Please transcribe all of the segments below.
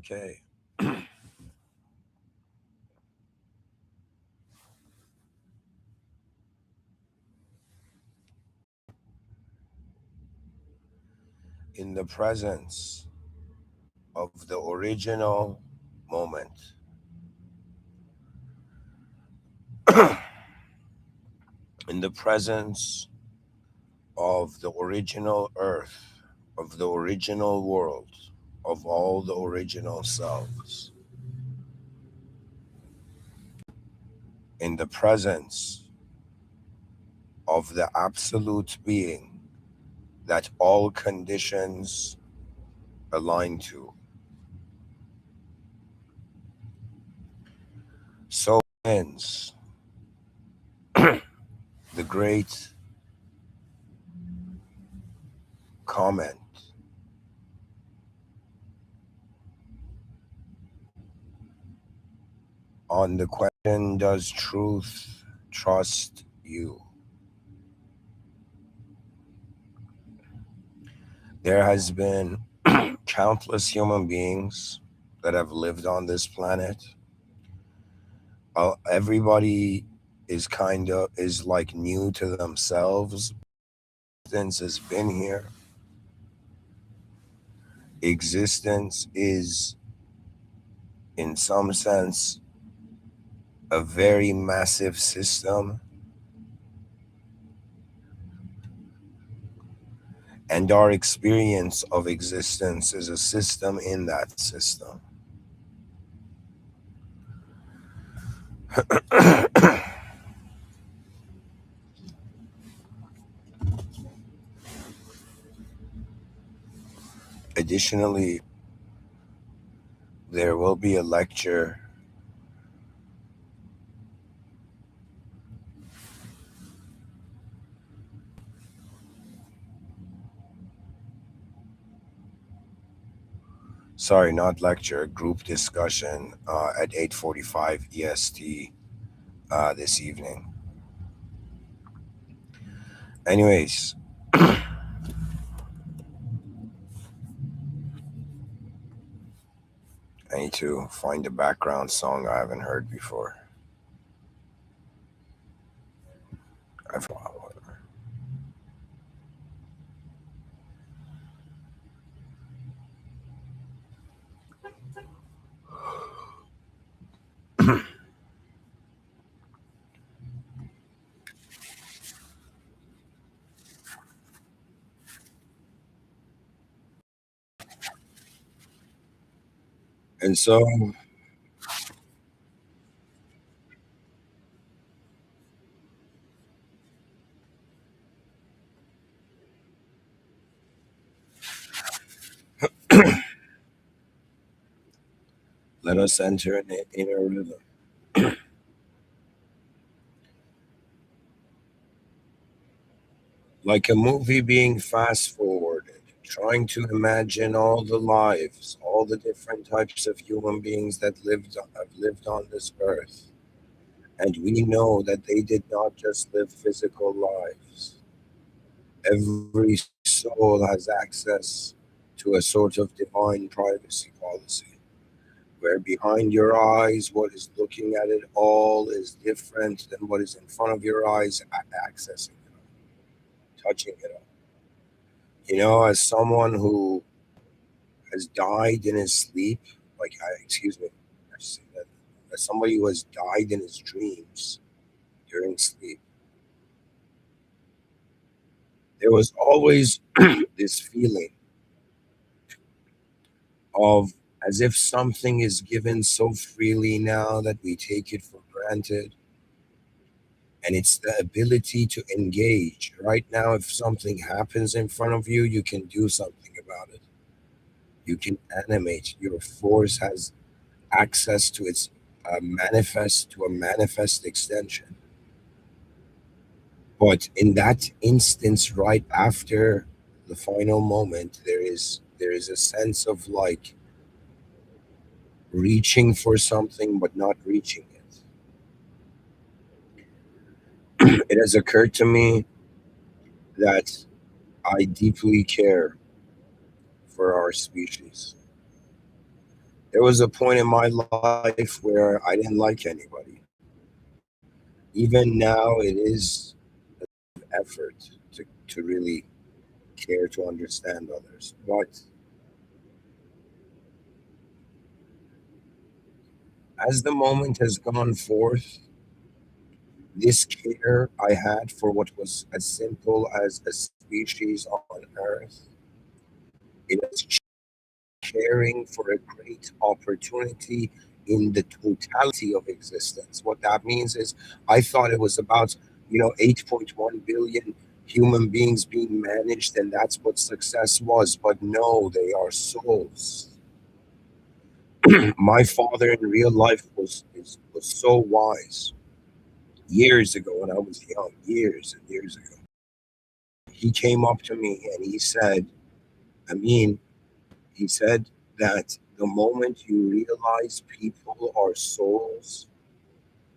Okay. In the presence of the original moment, in the presence of the original earth, of the original world, of all the original selves, in the presence of the absolute being that all conditions align to. So ends the great comment on the question, does truth trust you? There has been countless human beings that have lived on this planet. Everybody is like new to themselves. Existence has been here. Existence is, in some sense, a very massive system, and our experience of existence is a system in that system. Additionally, there will be a lecture. Sorry, not lecture, group discussion at 8:45 EST this evening. Anyways, I need to find a background song I haven't heard before. I've and so let us enter an inner rhythm. Like a movie being fast forwarded, trying to imagine all the lives, all the different types of human beings that have lived on this earth. And we know that they did not just live physical lives. Every soul has access to a sort of divine privacy policy, where behind your eyes, what is looking at it all is different than what is in front of your eyes, accessing it, touching it all. As someone who has died in his sleep, excuse me, I should say that, as somebody who has died in his dreams during sleep, there was always this feeling of as if something is given so freely now that we take it for granted. And it's the ability to engage. Right now, if something happens in front of you, you can do something about it. You can animate. Your force has access to its a manifest extension. But in that instance, right after the final moment, there is a sense of like reaching for something but not reaching it. It has occurred to me that I deeply care for our species. There was a point in my life where I didn't like anybody. Even now, it is effort to really care to understand others. But as the moment has gone forth, this care I had for what was as simple as a species on Earth, it is caring for a great opportunity in the totality of existence. What that means is, I thought it was about 8.1 billion human beings being managed, and that's what success was. But no, they are souls. My father in real life was so wise years ago when I was young, years and years ago. He came up to me and he said, I mean, he said that the moment you realize people are souls,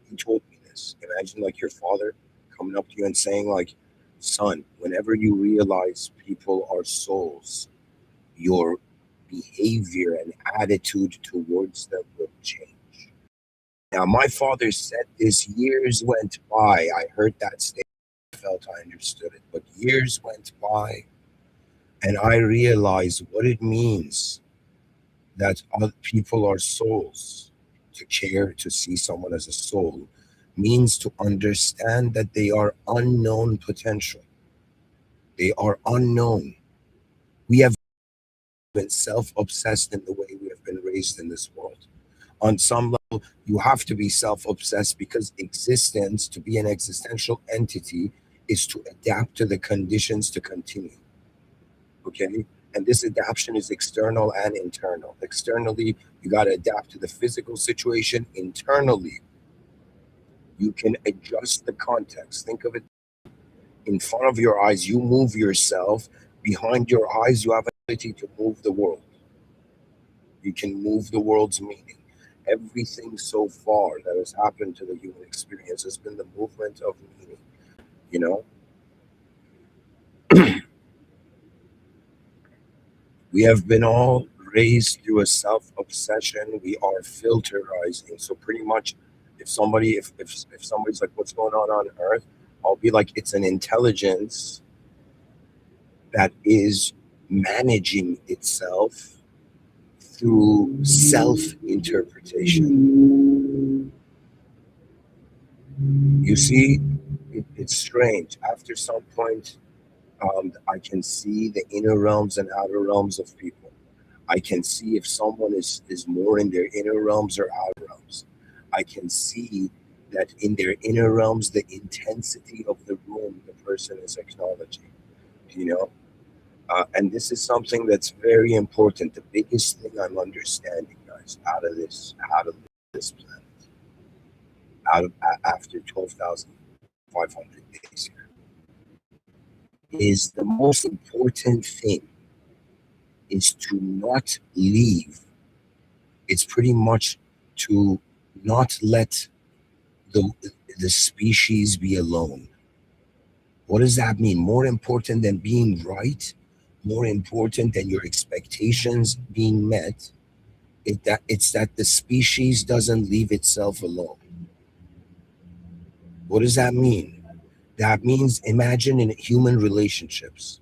he told me this. Imagine like your father coming up to you and saying, like, son, whenever you realize people are souls, your behavior and attitude towards them will change. Now, my father said this, years went by. I heard that statement, I felt I understood it, but years went by, and I realized what it means that other people are souls. To care, to see someone as a soul, means to understand that they are unknown potential. They are unknown. We have been self obsessed in the way we have been raised in this world. On some level, you have to be self obsessed because existence, to be an existential entity, is to adapt to the conditions to continue. Okay? And this adaptation is external and internal. Externally, you got to adapt to the physical situation. Internally, you can adjust the context. Think of it, in front of your eyes, you move yourself. Behind your eyes, you have an ability to move the world. You can move the world's meaning. Everything so far that has happened to the human experience has been the movement of meaning. You know, we have been all raised through a self obsession. We are filterizing. So pretty much, if somebody's like, "What's going on Earth?" I'll be like, "It's an intelligence that is managing itself through self interpretation." You see, it's strange. After some point, I can see the inner realms and outer realms of people. I can see if someone is more in their inner realms or outer realms. I can see that in their inner realms, the intensity of the room the person is acknowledging. You know, and this is something that's very important. The biggest thing I'm understanding, guys, out of this planet, after 12,500 days here, is the most important thing is to not leave. It's pretty much to not let the the species be alone. What does that mean? More important than being right, more important than your expectations being met, it's that the species doesn't leave itself alone. What does that mean? That means, imagine in human relationships.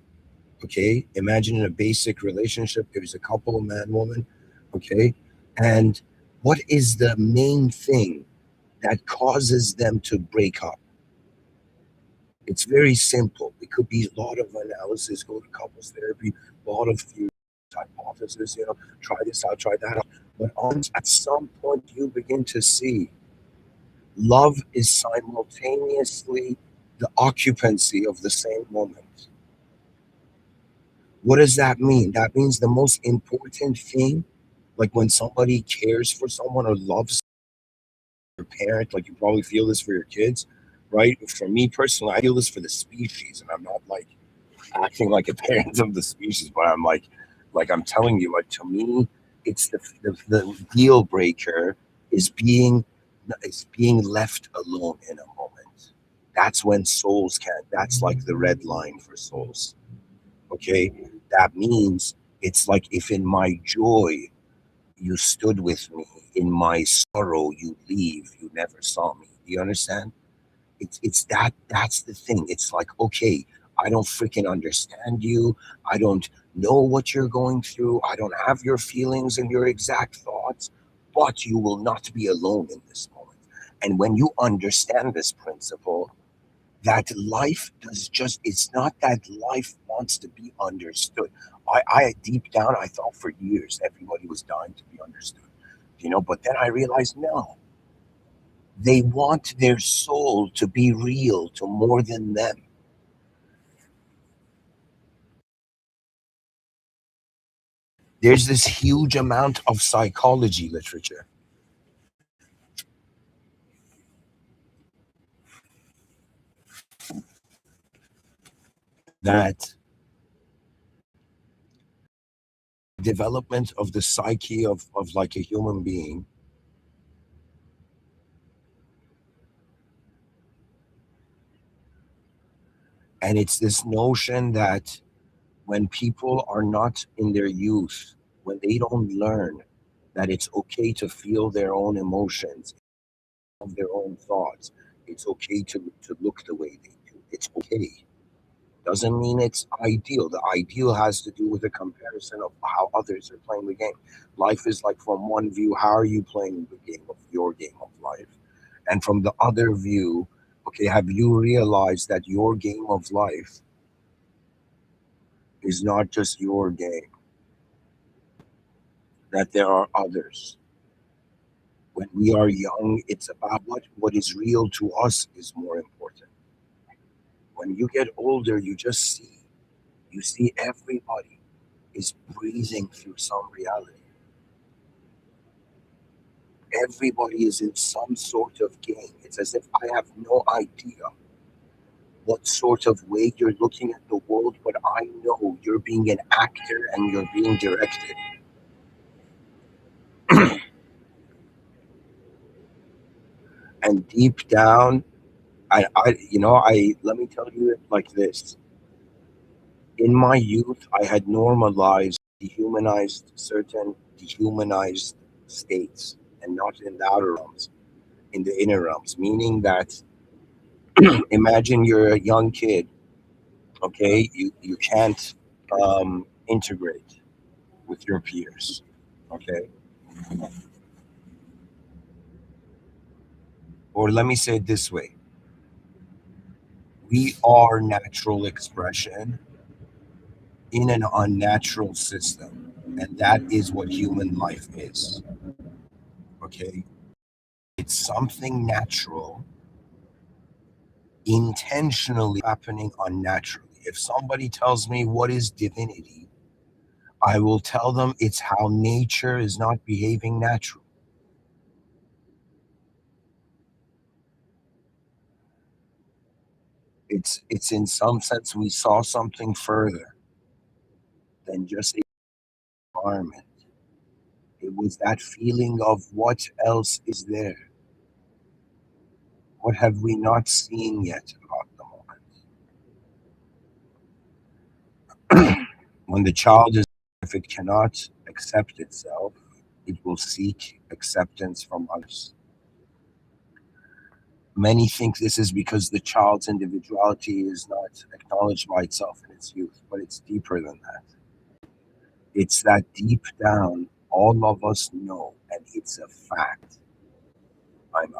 Okay, imagine in a basic relationship, there's a couple, man, woman. Okay, and what is the main thing that causes them to break up? It's very simple. It could be a lot of analysis, go to couples therapy, a lot of theory, hypothesis, try this out, try that out. But at some point, you begin to see love is simultaneously the occupancy of the same moment. What does that mean? That means the most important thing, like when somebody cares for someone or loves your parent, like you probably feel this for your kids, right? For me personally, I feel this for the species, and I'm not like acting like a parent of the species, but I'm like I'm telling you, like to me, it's the deal breaker is being left alone in a moment. That's when souls can. That's like the red line for souls. Okay, that means it's like if in my joy You stood with me in my sorrow. You leave. You never saw me. Do you understand? It's that's the thing. It's like, okay, I don't freaking understand you. I don't know what you're going through. I don't have your feelings and your exact thoughts, but you will not be alone in this moment. And when you understand this principle, that life does just, it's not that life wants to be understood. I deep down, I thought for years everybody was dying to be understood, but then I realized no, they want their soul to be real to more than them. There's this huge amount of psychology literature that development of the psyche of like a human being. And it's this notion that when people are not in their youth, when they don't learn that it's okay to feel their own emotions, of their own thoughts, it's okay to look the way they do. It's okay. Doesn't mean it's ideal. The ideal has to do with a comparison of how others are playing the game. Life is like, from one view, how are you playing the game of your game of life? And from the other view, okay, have you realized that your game of life is not just your game, that there are others? When we are young, it's about what is real to us is more important. When you get older, you see everybody is breathing through some reality. Everybody is in some sort of game. It's as if I have no idea what sort of way you're looking at the world, but I know you're being an actor and you're being directed. And deep down, I let me tell you it like this. In my youth, I had normalized, dehumanized certain dehumanized states, and not in the outer realms, in the inner realms. Meaning that, imagine you're a young kid, okay? You can't integrate with your peers, okay? Or let me say it this way: we are natural expression in an unnatural system, and that is what human life is, okay? It's something natural intentionally happening unnaturally. If somebody tells me what is divinity, I will tell them it's how nature is not behaving naturally. It's in some sense we saw something further than just a environment. It was that feeling of what else is there? What have we not seen yet about the moment? When the child is, if it cannot accept itself, it will seek acceptance from others. Many think this is because the child's individuality is not acknowledged by itself in its youth, but it's deeper than that. It's that deep down, all of us know, and it's a fact. I'm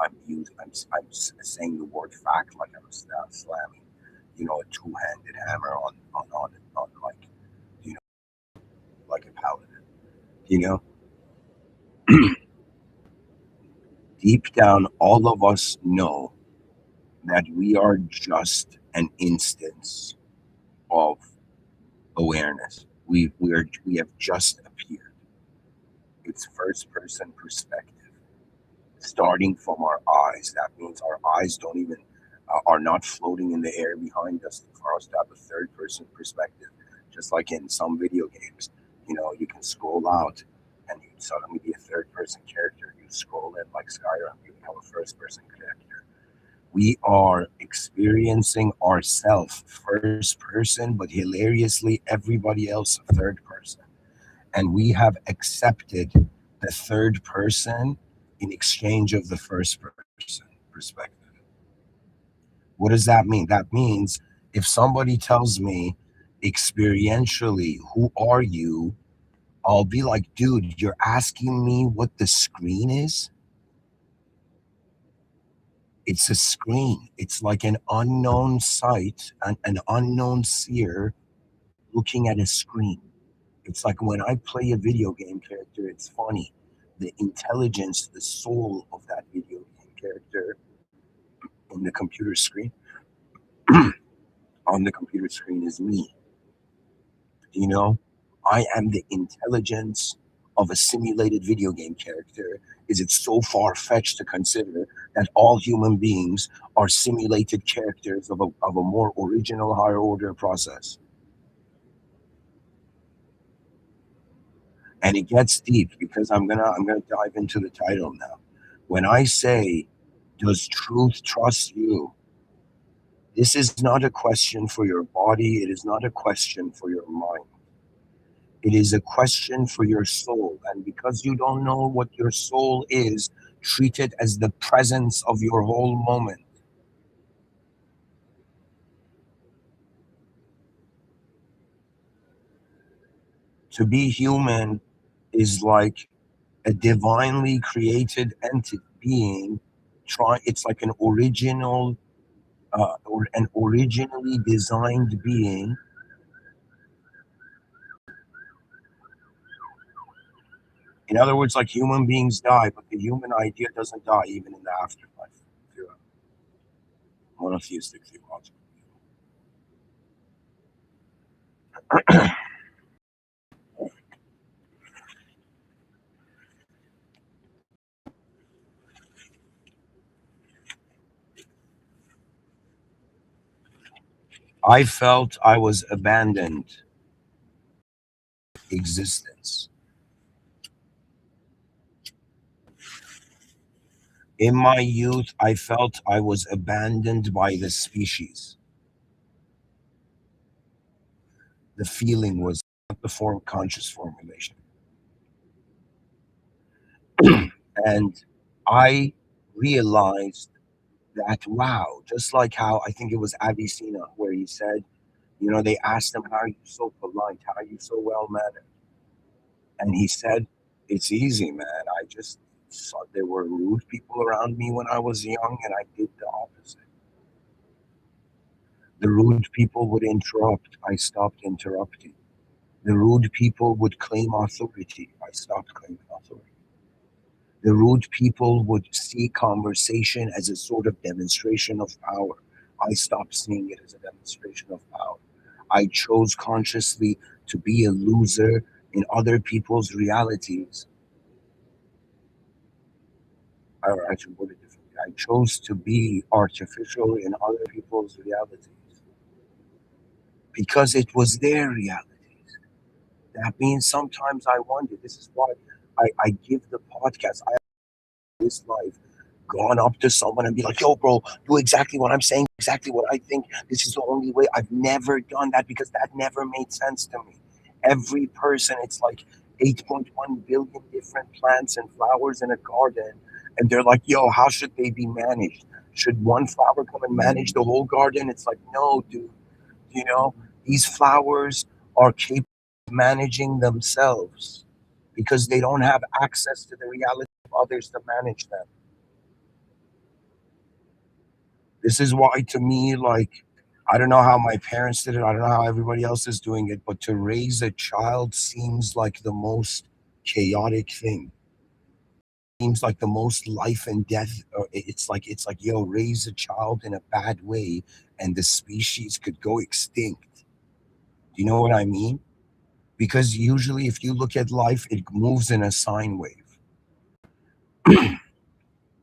saying the word fact like I'm slamming, a two-handed hammer on like, you know, like a paladin. You know, deep down, all of us know that we are just an instance of awareness. We have just appeared. It's first person perspective, starting from our eyes. That means our eyes don't even are not floating in the air behind us for us to have a third person perspective. Just like in some video games, you can scroll out and you suddenly be a third person character. You scroll in like Skyrim, you become a first person character. We are experiencing ourself first person, but hilariously everybody else third person. And we have accepted the third person in exchange of the first person perspective. What does that mean? That means if somebody tells me experientially, who are you? I'll be like, dude, you're asking me what the screen is? It's a screen. It's like an unknown sight, an unknown seer looking at a screen. It's like when I play a video game character, it's funny. The intelligence, the soul of that video game character on the computer screen, on the computer screen is me. You know, I am the intelligence of a simulated video game character. Is it so far fetched to consider that all human beings are simulated characters of a more original, higher order process? And it gets deep because I'm gonna dive into the title now. When I say, does truth trust you? This is not a question for your body. It is not a question for your mind. It is a question for your soul. And because you don't know what your soul is, treat it as the presence of your whole moment. To be human is like a divinely created entity being. It's like an original or an originally designed being. In other words, like human beings die, but the human idea doesn't die even in the afterlife. If you're a monotheistic theologian. I felt I was abandoned existence. In my youth, I felt I was abandoned by the species. The feeling was not the form conscious formulation. And I realized that, wow, just like how I think it was Avicenna where he said, they asked him, how are you so polite? How are you so well mannered? And he said, it's easy, man. I just saw there were rude people around me when I was young, and I did the opposite. The rude people would interrupt. I stopped interrupting. The rude people would claim authority. I stopped claiming authority. The rude people would see conversation as a sort of demonstration of power. I stopped seeing it as a demonstration of power. I chose consciously to be a loser in other people's realities. Or I should put it differently. I chose to be artificial in other people's realities because it was their reality. That means sometimes I wonder. This is why I give the podcast. I have this life gone up to someone and be like, yo, bro, do exactly what I'm saying, exactly what I think. This is the only way. I've never done that because that never made sense to me. Every person, it's like 8.1 billion different plants and flowers in a garden. And they're like, yo, how should they be managed? Should one flower come and manage the whole garden? It's like, no, dude. You know, these flowers are capable of managing themselves because they don't have access to the reality of others to manage them. This is why, to me, like, I don't know how my parents did it. I don't know how everybody else is doing it, but to raise a child seems like the most chaotic thing. Seems like the most life and death. It's like yo, raise a child in a bad way, and the species could go extinct. Do you know what I mean? Because usually, if you look at life, it moves in a sine wave.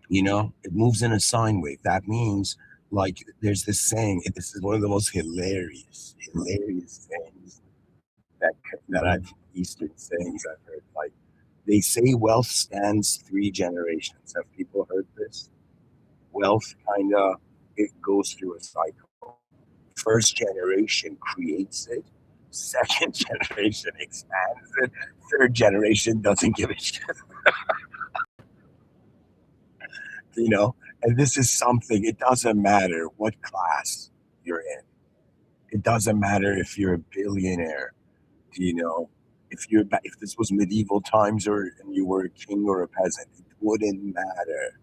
It moves in a sine wave. That means, like, there's this saying. This is one of the most hilarious things that I've Eastern sayings I've heard. Like, they say wealth stands 3 generations. Have people heard this? Wealth kind of it goes through a cycle. First generation creates it. Second generation expands it. Third generation doesn't give a shit. you know. And this is something. It doesn't matter what class you're in. It doesn't matter if you're a billionaire. You know, if this was medieval times or and you were a king or a peasant, it wouldn't matter.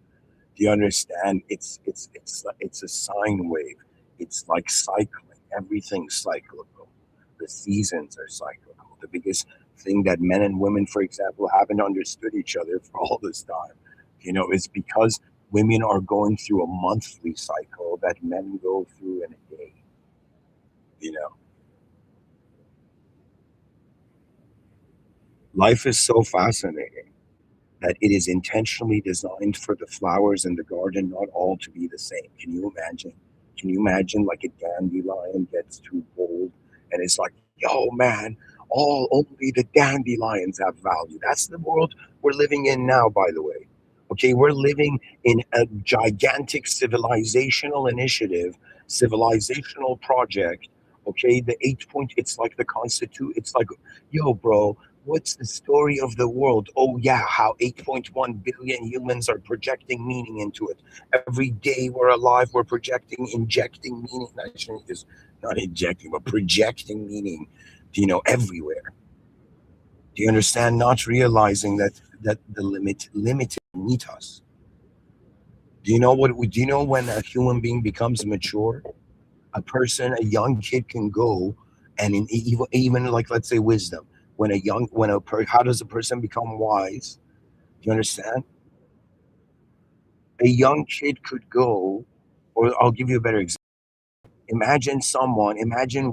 Do you understand? It's a sine wave. It's like cycling. Everything's cyclical. The seasons are cyclical. The biggest thing that men and women, for example, haven't understood each other for all this time, is because women are going through a monthly cycle that men go through in a day. You know, life is so fascinating that it is intentionally designed for the flowers in the garden not all to be the same. Can you imagine? Can you imagine like a dandelion gets too bold and it's like, yo, man, only the dandelions have value. That's the world we're living in now, by the way. Okay, we're living in a gigantic civilizational initiative, civilizational project. Okay, the 8 point, it's like the constitute, it's like, yo, bro, what's the story of the world? Oh, yeah, how 8.1 billion humans are projecting meaning into it. Every day we're alive, we're projecting, injecting meaning. Actually, is not injecting, but projecting meaning, everywhere. Do you understand? Not realizing that the limited meet us. Do you know when a human being becomes mature? A person, a young kid can go and even like let's say wisdom. How does a person become wise? Do you understand? A young kid could go, or I'll give you a better example. Imagine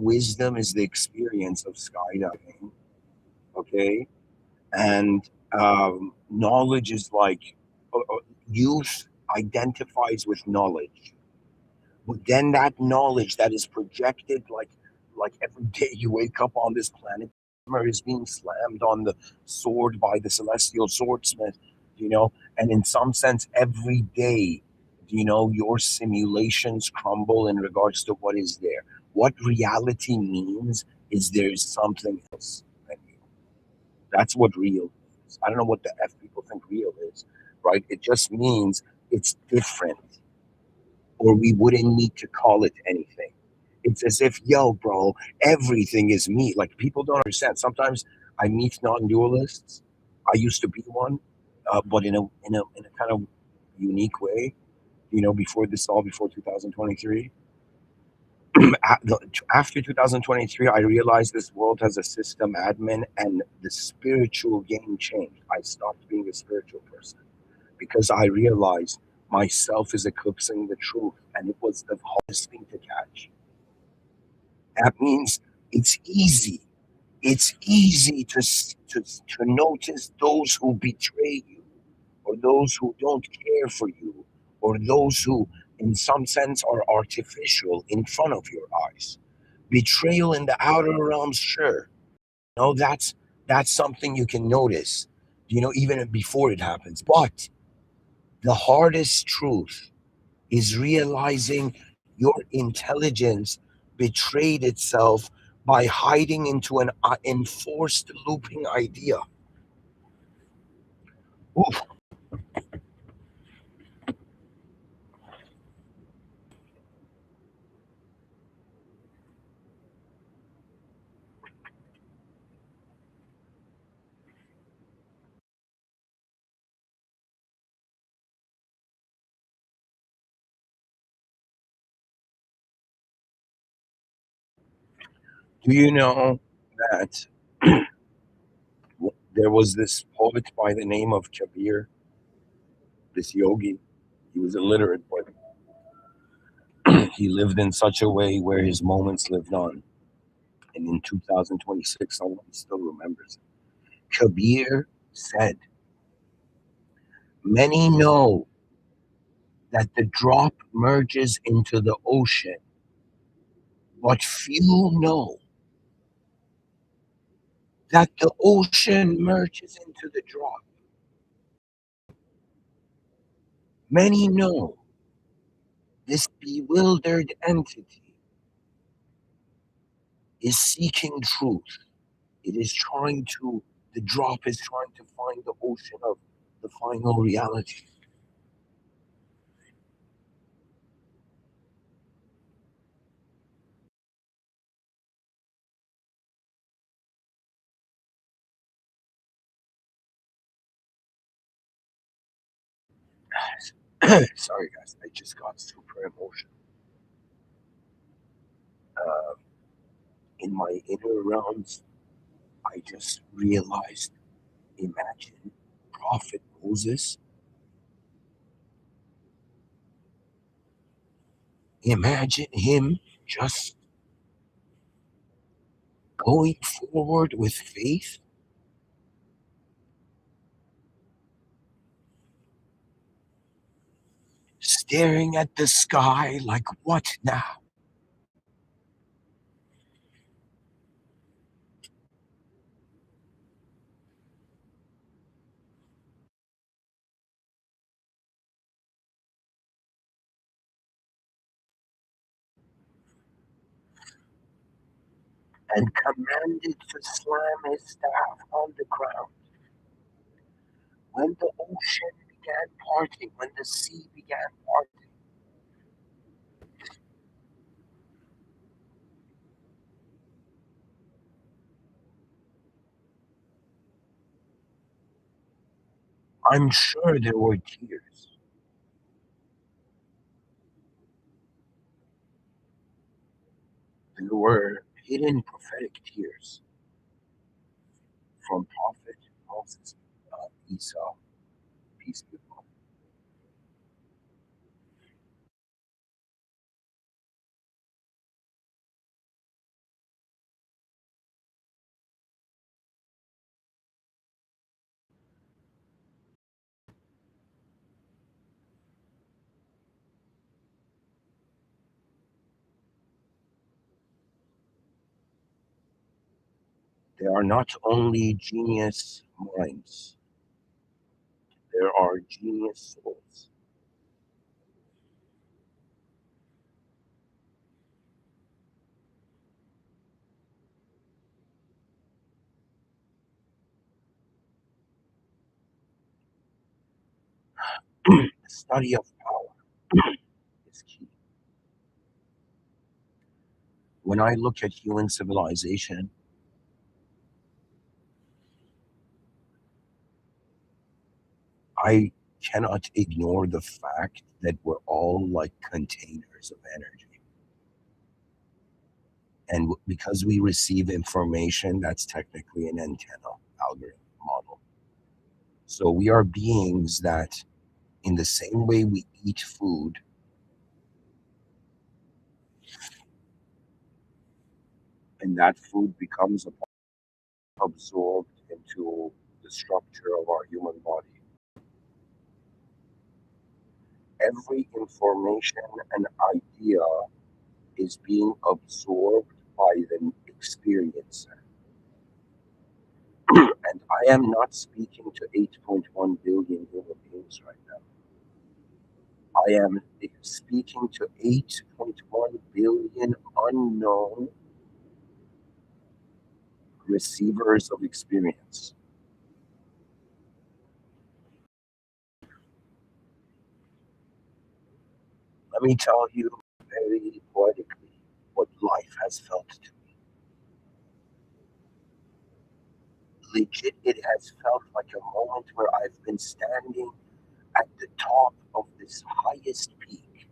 wisdom is the experience of skydiving, okay? And knowledge is like youth identifies with knowledge. But then that knowledge that is projected like every day you wake up on this planet, hammer is being slammed on the sword by the celestial swordsmith, and in some sense every day, your simulations crumble in regards to what is there. What reality means is there's something else than you. That's what real is. I don't know what the F people think real is, right? It just means it's different, or we wouldn't need to call it anything. It's as if, yo, bro, everything is me. Like people don't understand. Sometimes I meet non-dualists. I used to be one, but in a kind of unique way. Before 2023. After 2023, I realized this world has a system admin, and the spiritual game changed. I stopped being a spiritual person because I realized myself is eclipsing the truth, and it was the hardest thing to catch. That means it's easy. It's easy to notice those who betray you, or those who don't care for you, or those who, in some sense, are artificial in front of your eyes. Betrayal in the outer realms, sure. That's something you can notice, even before it happens. But the hardest truth is realizing your intelligence betrayed itself by hiding into an enforced looping idea. Oof. Do you know that there was this poet by the name of Kabir, this yogi? He was illiterate, but he lived in such a way where his moments lived on. And in 2026, someone still remembers it. Kabir said, many know that the drop merges into the ocean, but few know that the ocean merges into the drop. Many know this bewildered entity is seeking truth. It is trying to, the drop is trying to find the ocean of the final reality. Sorry, guys, I just got super emotional. Uh, in my inner realms, I just realized, imagine Prophet Moses, imagine him just going forward with faith, staring at the sky like, what now? And commanded to slam his staff on the ground. When the ocean began parting, when the sea began parting, I'm sure there were tears. There were hidden prophetic tears from Prophet Moses, Esau, peace be upon him. There are not only genius minds, there are genius souls. The study of power is key. When I look at human civilization, I cannot ignore the fact that we're all like containers of energy. And because we receive information, that's technically an antenna algorithm model. So we are beings that, in the same way we eat food, and that food becomes absorbed into the structure of our human body. Every information and idea is being absorbed by the experiencer. And I am not speaking to 8.1 billion human beings right now. I am speaking to 8.1 billion unknown receivers of experience. Let me tell you very poetically what life has felt to me. Legit, it has felt like a moment where I've been standing at the top of this highest peak.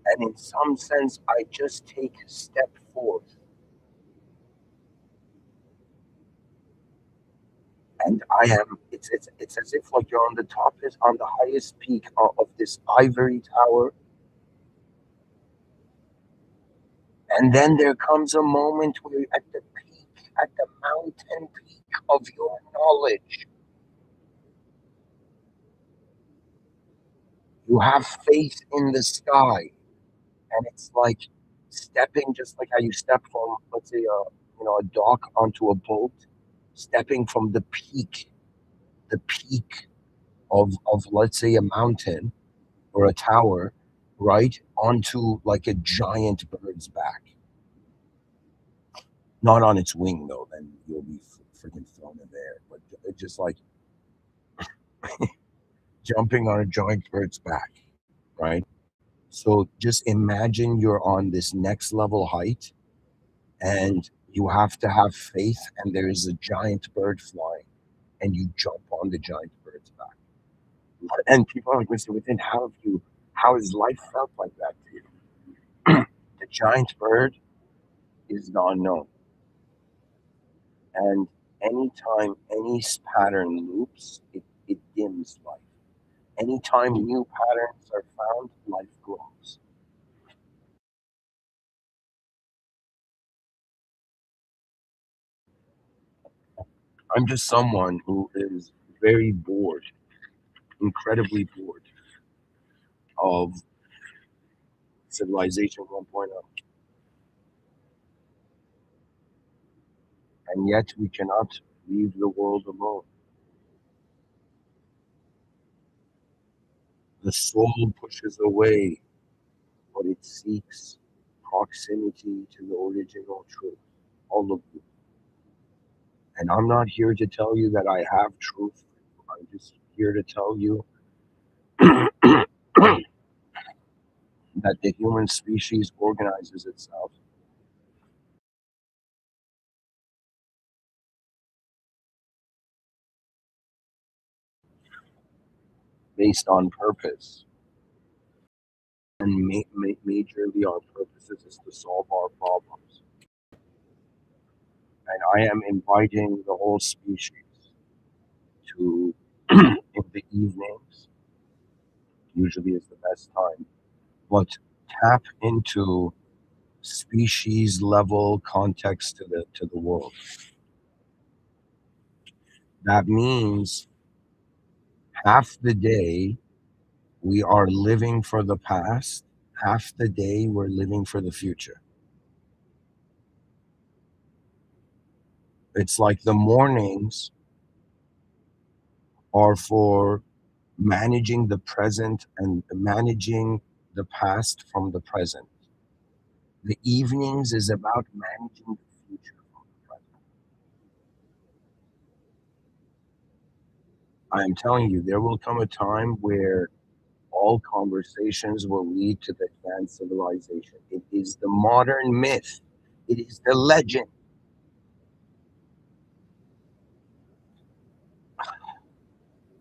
And in some sense, I just take a step forth. And it's as if like you're on the top is on the highest peak of this ivory tower. And then there comes a moment where at the peak, at the mountain peak of your knowledge, you have faith in the sky. And it's like stepping, just like how you step from, let's say, a dock onto a boat, stepping from the peak of let's say a mountain or a tower, right, onto like a giant bird's back. Not on its wing though, then you'll be freaking thrown in there, but it's just like jumping on a giant bird's back, right? So just imagine you're on this next level height and you have to have faith, and there is a giant bird flying, and you jump on the giant bird's back. And people are like, Mr. Within, how has life felt like that to you? The giant bird is the unknown. And anytime any pattern loops, it dims life. Anytime new patterns are found, life grows. I'm just someone who is very bored, incredibly bored of civilization 1.0. And yet we cannot leave the world alone. The soul pushes away, but it seeks proximity to the original truth. All of you. And I'm not here to tell you that I have truth. I'm just here to tell you that the human species organizes itself based on purpose. And majorly our purposes is to solve our problems. And I am inviting the whole species to, in the evenings, usually is the best time, but tap into species level context to the world. That means half the day we are living for the past, half the day we're living for the future. It's like the mornings are for managing the present and managing the past from the present. The evenings is about managing the future from the present. I am telling you, there will come a time where all conversations will lead to the advanced civilization. It is the modern myth. It is the legend.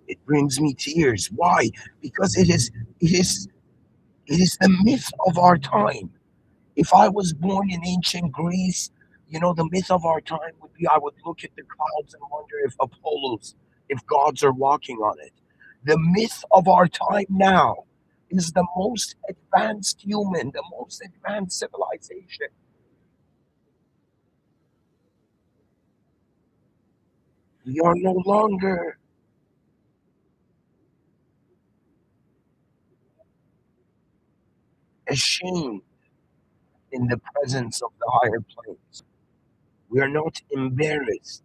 It brings me tears. Why? Because it is it is the myth of our time. If I was born in ancient Greece, the myth of our time would be I would look at the clouds and wonder if Apollos, if gods are walking on it. The myth of our time now is the most advanced human, the most advanced civilization. We are no longer ashamed in the presence of the higher planes. We are not embarrassed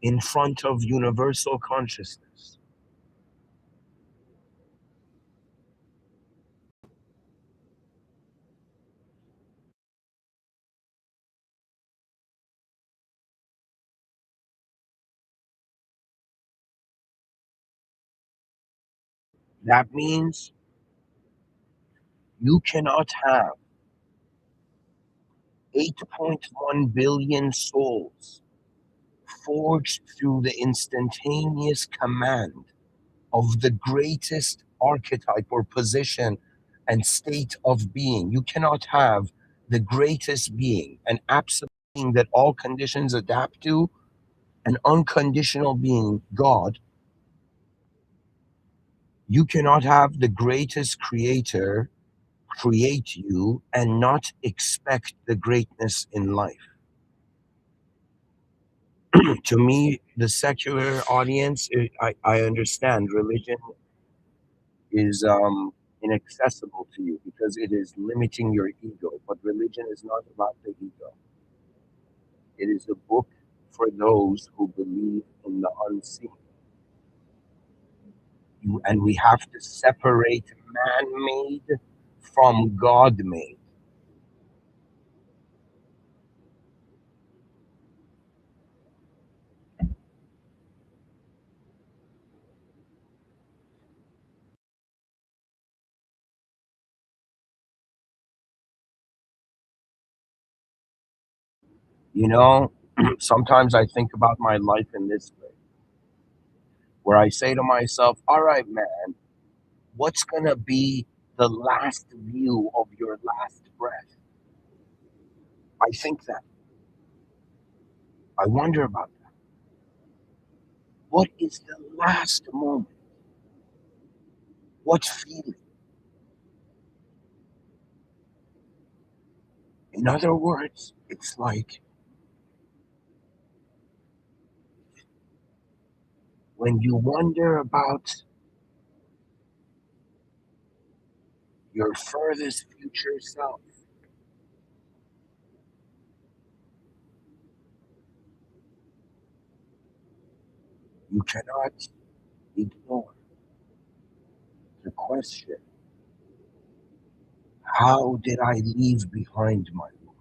in front of universal consciousness. That means you cannot have 8.1 billion souls forged through the instantaneous command of the greatest archetype or position and state of being. You cannot have the greatest being, an absolute being that all conditions adapt to, an unconditional being, God. You cannot have the greatest creator create you and not expect the greatness in life. To me, the secular audience, I understand religion is inaccessible to you because it is limiting your ego. But religion is not about the ego. It is a book for those who believe in the unseen. And we have to separate man made from God made. You know, sometimes I think about my life in this way, where I say to myself, all right, man, what's going to be the last view of your last breath? I think that. I wonder about that. What is the last moment? What feeling? In other words, it's like when you wonder about your furthest future self, you cannot ignore the question, how did I leave behind my world?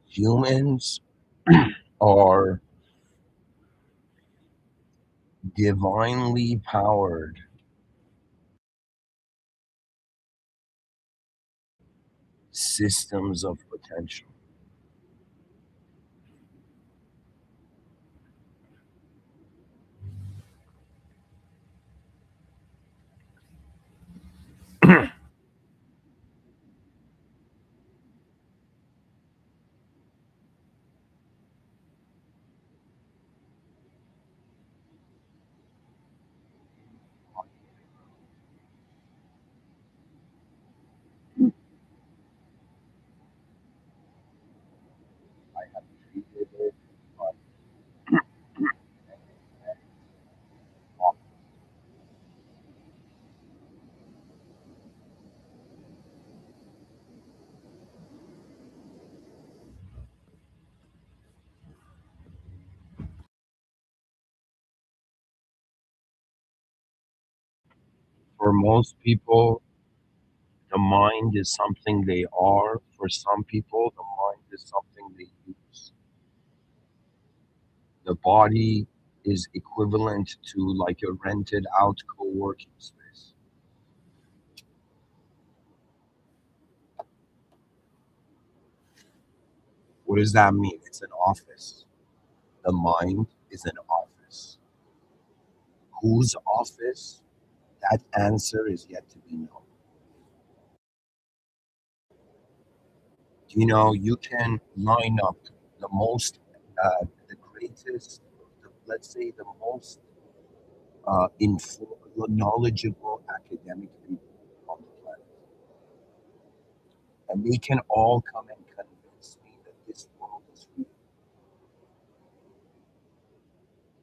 Humans are divinely powered systems of potential. I have treated it like for most people, the mind is something they are. For some people, the mind is something they use. The body is equivalent to like a rented out co working space. What does that mean? It's an office. The mind is an office. Whose office? That answer is yet to be known. You can line up the most, the greatest, let's say the most knowledgeable academic people on the planet, and they can all come and convince me that this world is real.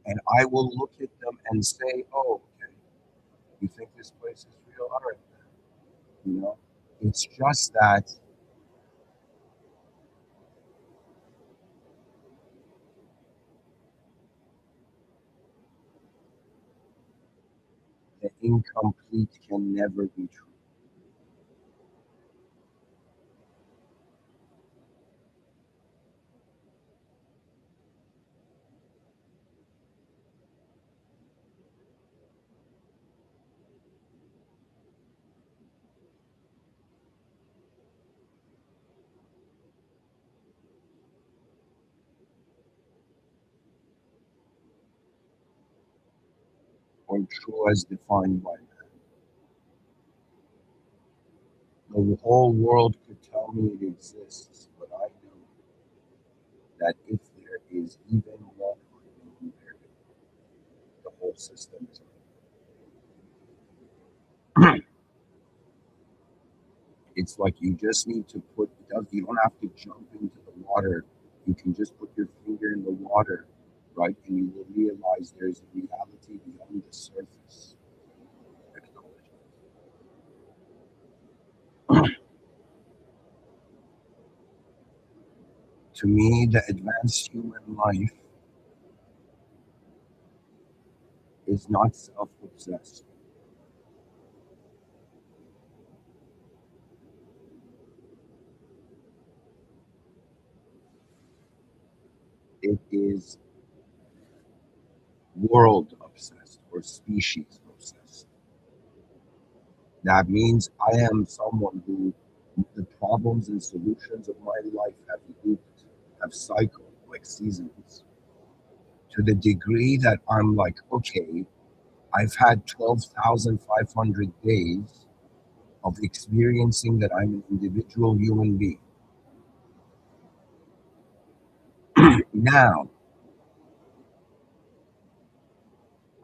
And I will look at them and say, "Oh, okay, you think this place is real? All right, you know." It's just that the incomplete can never be true. Or true as defined by man. The whole world could tell me it exists, but I know that if there is even one unknown variable, the whole system is. It's like you just need to put. You don't have to jump into the water. You can just put your finger in the water, right, and you will realize there's a reality beyond the surface. Acknowledge it. To me, the advanced human life is not self-obsessed. It is world obsessed or species obsessed. That means I am someone who the problems and solutions of my life have looped, have cycled like seasons to the degree that I'm like, okay, I've had 12,500 days of experiencing that I'm an individual human being. Now,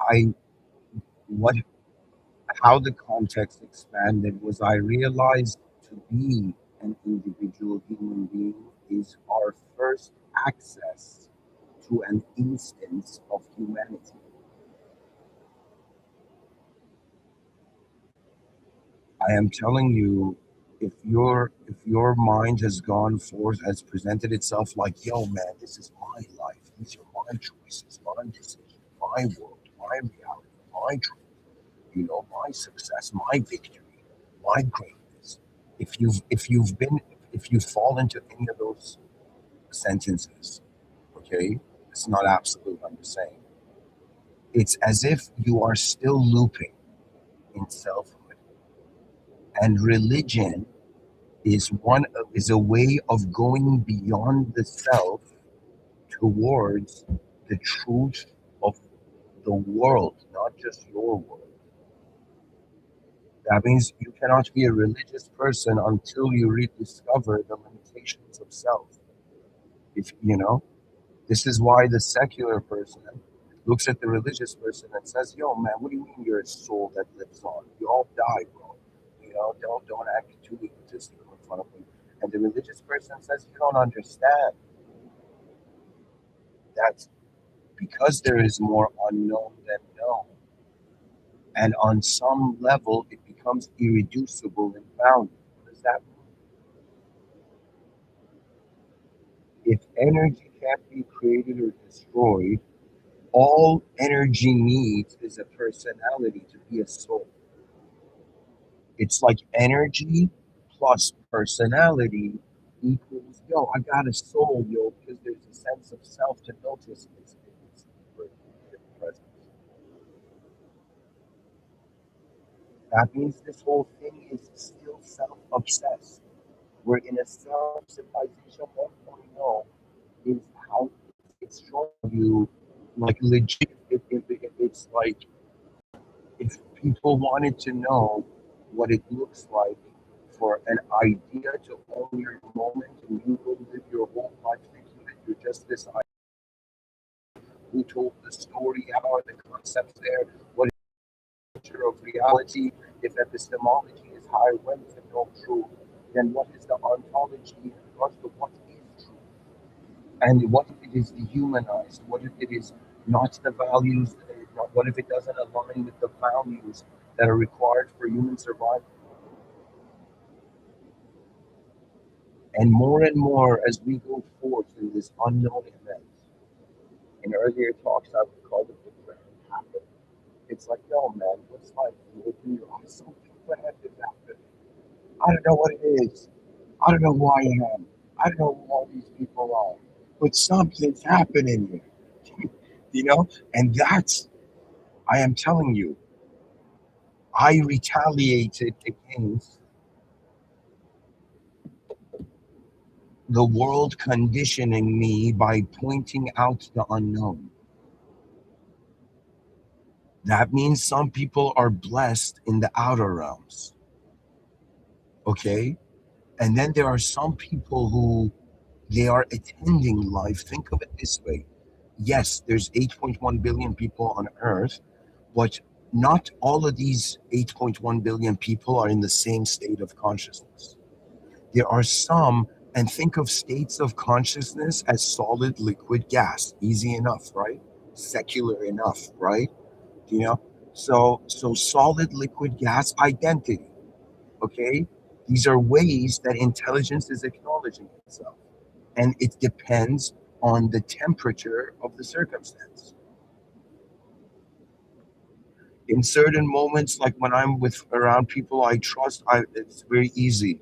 I what how the context expanded was I realized to be an individual human being is our first access to an instance of humanity. I am telling you, if your mind has gone forth, has presented itself like, yo man, this is my life, these are my choices, my decision, my world, my reality, my truth, my success, my victory, my greatness. If you fall into any of those sentences, okay, it's not absolute, I'm just saying. It's as if you are still looping in selfhood. And religion is a way of going beyond the self towards the truth of the world, not just your world. That means you cannot be a religious person until you rediscover the limitations of self. If this is why the secular person looks at the religious person and says, "Yo, man, what do you mean you're a soul that lives on? You all die, bro. Don't act too egotistical in front of me." And the religious person says, "You don't understand that because there is more unknown than known, and on some level it becomes irreducible in value." What does that mean? If energy can't be created or destroyed, all energy needs is a personality to be a soul. It's like energy plus personality equals, yo, I got a soul, yo, because there's a sense of self to notice its presence. That means this whole thing is still self obsessed. We're in a self civilization 1.0 is how it's showing you, like, legit. It's like if people wanted to know what it looks like for an idea to own your moment and you will live your whole life thinking that you're just this idea, who told the story, how are the concepts there, what is the nature of reality, if epistemology is high, when to know truth, then what is the ontology in regards to what is truth? And what if it is dehumanized? What if it is not the values? What if it doesn't align with the values that are required for human survival? And more as we go forth in this unknown event. In earlier talks, I would call it the grand happen. It's like, yo, man, what's like? You open your eyes, something grand is happening. I don't know what it is. I don't know who I am. I don't know who all these people are. But something's happening here. And that's, I am telling you, I retaliated against the world conditioning me by pointing out the unknown. That means some people are blessed in the outer realms. Okay. And then there are some people who they are attending life. Think of it this way. Yes, there's 8.1 billion people on earth, but not all of these 8.1 billion people are in the same state of consciousness. There are some, and think of states of consciousness as solid, liquid, gas. Easy enough, right? Secular enough, right? You know, so solid, liquid, gas identity. Okay, these are ways that intelligence is acknowledging itself, and it depends on the temperature of the circumstance. In certain moments, like when I'm with around people I trust, it's very easy.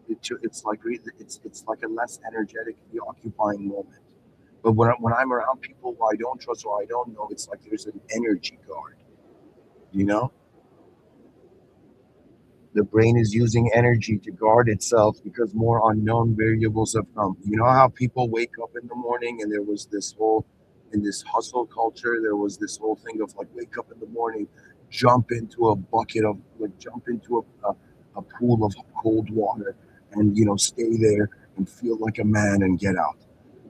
It's like it's like a less energetic, occupying moment. But when I'm around people who I don't trust or I don't know, it's like there's an energy guard. You know, the brain is using energy to guard itself because more unknown variables have come. You know how people wake up in the morning and there was this whole, in this hustle culture, there was this whole thing of like wake up in the morning, jump into a bucket of like jump into a pool of cold water and stay there and feel like a man and get out.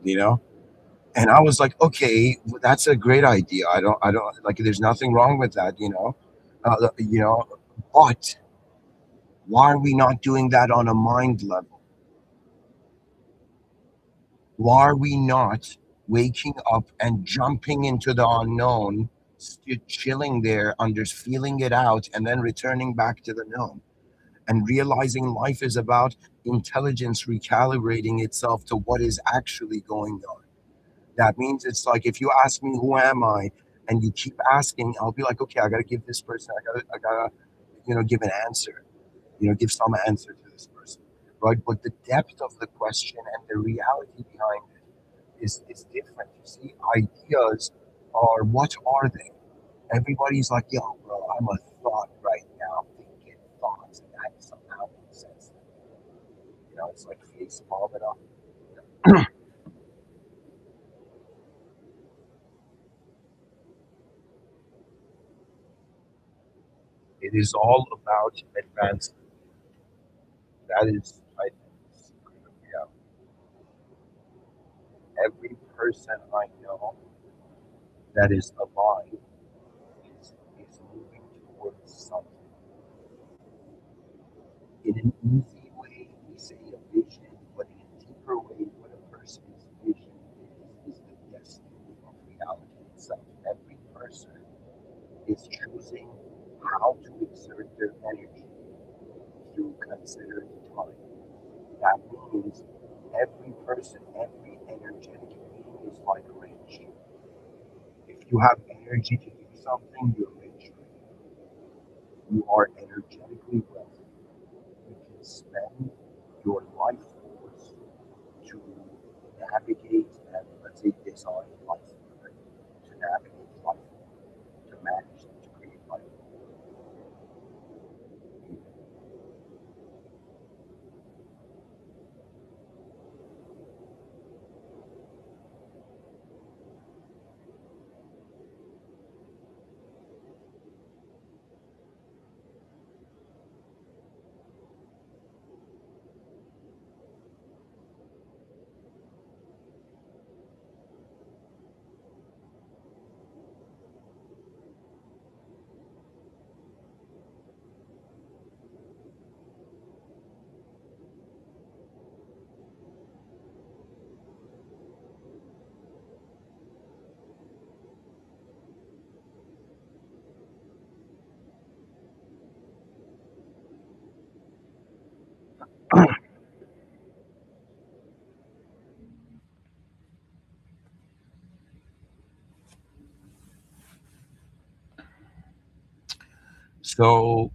You know, and I was like, okay, well, that's a great idea. I don't like. There's nothing wrong with that. But why are we not doing that on a mind level? Why are we not waking up and jumping into the unknown, chilling there, under feeling it out, and then returning back to the known and realizing life is about intelligence recalibrating itself to what is actually going on? That means it's like if you ask me who am I, and you keep asking, I'll be like, okay, I got to give this person, I gotta, give an answer, give some answer to this person, right? But the depth of the question and the reality behind it is different. You see, ideas are what are they? Everybody's like, yo, bro, I'm a thought right now, thinking thoughts, and that somehow makes sense. It's like face palm it up. It is all about advancement. That is, I think, the secret of reality. Every person I know that is alive is moving towards something. In an easy way, we say a vision, but in a deeper way, what a person's vision is the destiny of reality itself. Every person is choosing how to exert their energy through considered time. That means every person, every energetic being is like rich. If you have energy to do something, you're rich. You are energetically wealthy. You can spend your life force to navigate and, let's say, design life, right? To navigate life, to manage, to create life. So,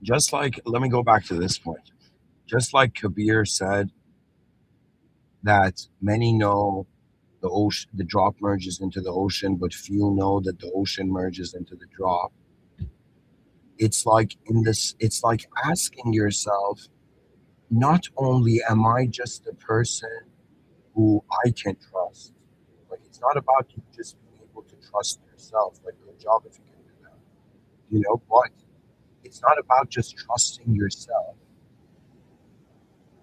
just like, let me go back to this point. Just like Kabir said that many know the ocean, the drop merges into the ocean, but few know that the ocean merges into the drop. It's like it's like asking yourself, not only am I just a person who I can trust, like it's not about you just being able to trust yourself, like good job if you can do that, but it's not about just trusting yourself.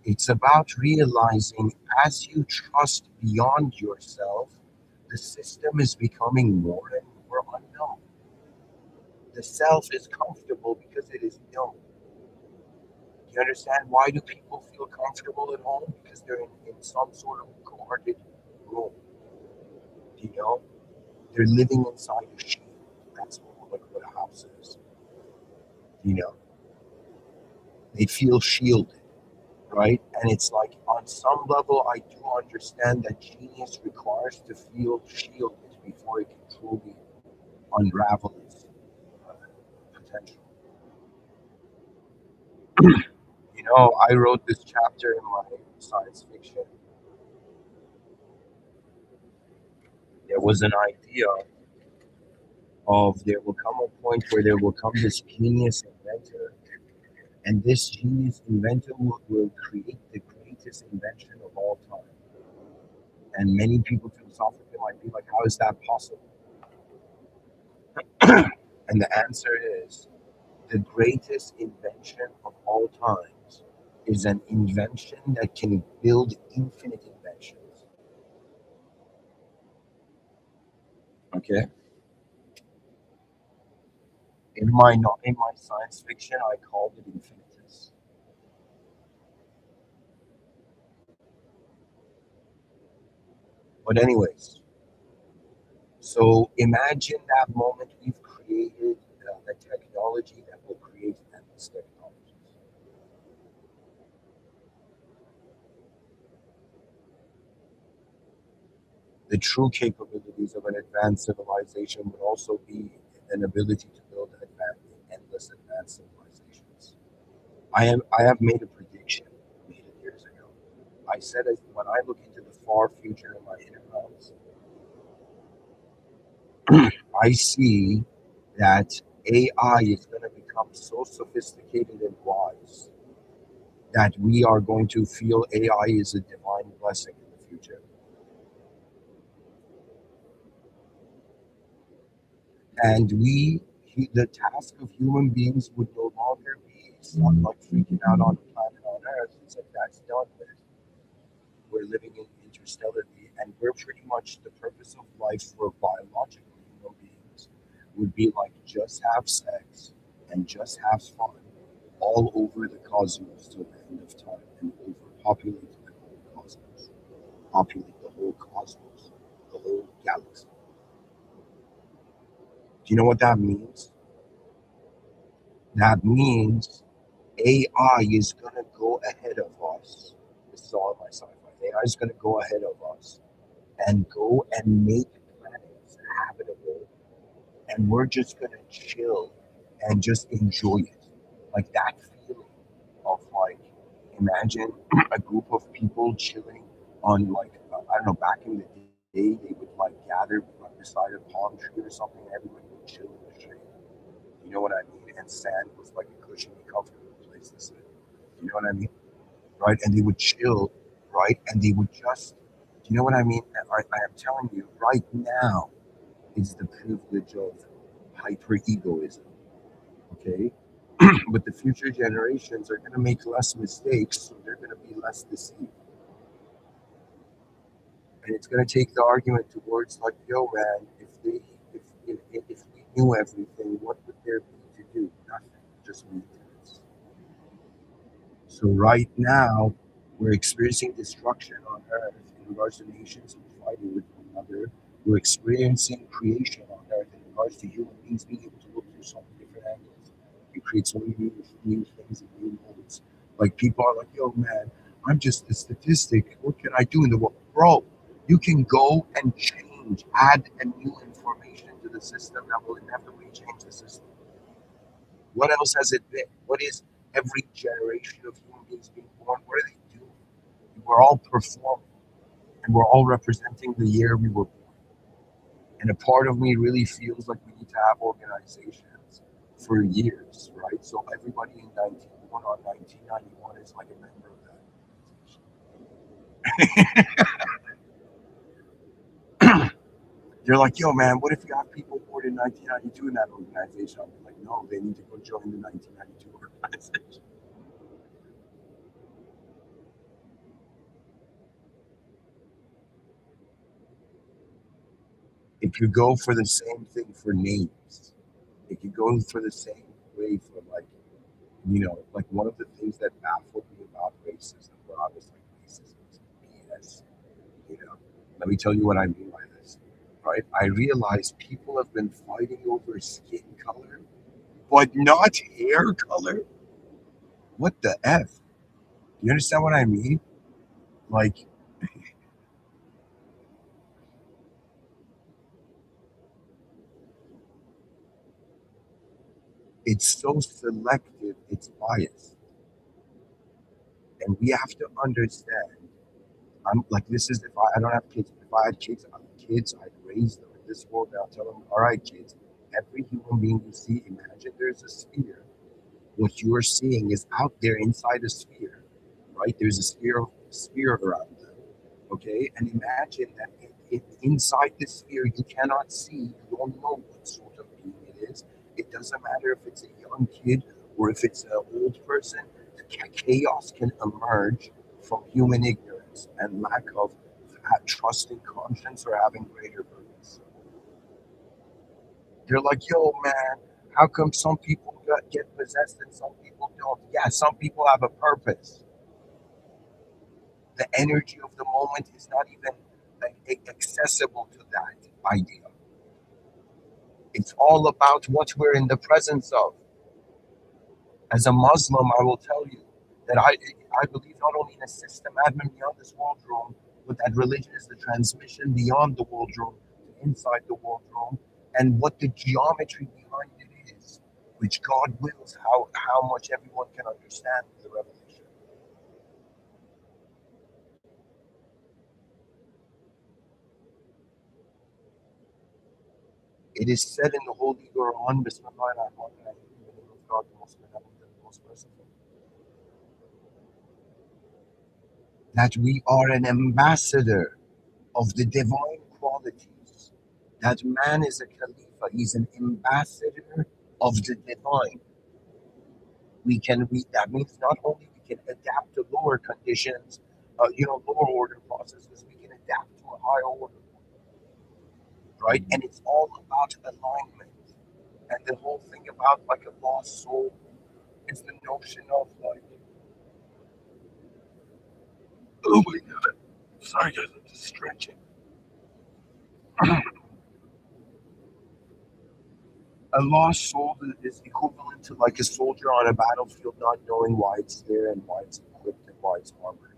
It's about realizing as you trust beyond yourself, the system is becoming more and more unknown. The self is comfortable because it is known. Do you understand why do people feel comfortable at home? Because they're in some sort of guarded room. You know, they're living inside a shield. That's what a house is. You know, they feel shielded, right? And it's like on some level, I do understand that genius requires to feel shielded before it can truly unravel its uh, potential. I wrote this chapter in my science fiction. There was an idea of there will come a point where there will come this genius inventor, and this genius inventor will create the greatest invention of all time. And many people philosophically might be like, how is that possible? And the answer is the greatest invention of all times is an invention that can build infinite inventions. Okay? In my science fiction, I called it infinitus. But anyways, so imagine that moment we've created a technology that will create endless technologies. The true capabilities of an advanced civilization would also be an ability to build endless advanced civilizations. I have made a prediction, made it years ago. I said when I look into the far future in my inner house, I see that AI is going to become so sophisticated and wise that we are going to feel AI is a divine blessing in the future. And the task of human beings would no longer be stuck like freaking out on the planet on Earth. It's like that's done with. We're living in interstellarly, and we're pretty much the purpose of life for biological human beings would be like just have sex and just have fun all over the cosmos till the end of time and overpopulate the whole cosmos, populate the whole cosmos, the whole galaxy. Do you know what that means? That means AI is going to go ahead of us. This is all my sci-fi. AI is going to go ahead of us and go and make planets habitable, and we're just going to chill and just enjoy it. Like that feeling of like, imagine a group of people chilling on like, I don't know, back in the day, they would like gather beside a palm tree or something, and everybody would chill in the shade. You know what I mean? And sand was like a cushiony, comfortable place to sit. You know what I mean? Right? And they would chill, right? And they would just, you know what I mean? I am telling you, right now is the privilege of hyper egoism. Okay? But the future generations are going to make less mistakes, so they're going to be less deceived. And it's going to take the argument towards like, yo, man, if we knew everything, what would there be to do? Nothing, just maintenance. So right now, we're experiencing destruction on Earth in regards to nations fighting with one another. We're experiencing creation on Earth in regards to human beings being able to look through so many different angles. We create so many new things and new modes. Like people are like, yo, man, I'm just a statistic. What can I do in the world? Bro, you can go and change, add a new information to the system that will inevitably change the system. What else has it been? What is every generation of human beings being born? What are they doing? We're all performing and we're all representing the year we were born. And a part of me really feels like we need to have organizations for years, right? So everybody in 1991 on 1991 is like a member of that organization. They're like, yo, man, what if you have people born in 1992 in that organization? I'll be like, no, they need to go join the 1992 organization. If you go for the same thing for names, if you go for the same way for like, like one of the things that baffled me about racism, where I was like, racism is BS. Let me tell you what I mean by this. Right? I realize people have been fighting over skin color, but not hair color. What the f? Do you understand what I mean? Like, it's so selective, it's biased, and we have to understand. I'm like, this is if I don't have kids. If I had kids, I'd raise them in this world. I'll tell them, all right, kids, every human being you see, imagine there's a sphere. What you are seeing is out there inside a sphere, right? There's a sphere around them, okay? And imagine that inside this sphere, you cannot see, you don't know what sort of being it is. It doesn't matter if it's a young kid or if it's an old person. The chaos can emerge from human ignorance and lack of trust in conscience or having greater purpose. They're like, yo, man, how come some people get possessed and some people don't? Yeah, some people have a purpose. The energy of the moment is not even accessible to that idea. It's all about what we're in the presence of. As a Muslim, I will tell you that I believe not only in a system admin beyond this world room, but that religion is the transmission beyond the world room to inside the world room, and what the geometry behind it is, which God wills how much everyone can understand the revelation. It is said in the Holy Quran, Bismillah ar-Rahman ar-Rahim, in the name of God, the most benevolent and the most merciful, that we are an ambassador of the divine qualities. That man is a Khalifa, he's an ambassador of the divine. That means not only we can adapt to lower conditions, lower order processes, we can adapt to a higher order, right? And it's all about alignment. And the whole thing about like a lost soul is the notion of like, oh my God, sorry guys, I'm just stretching. A lost soul is equivalent to like a soldier on a battlefield not knowing why it's there and why it's equipped and why it's armored.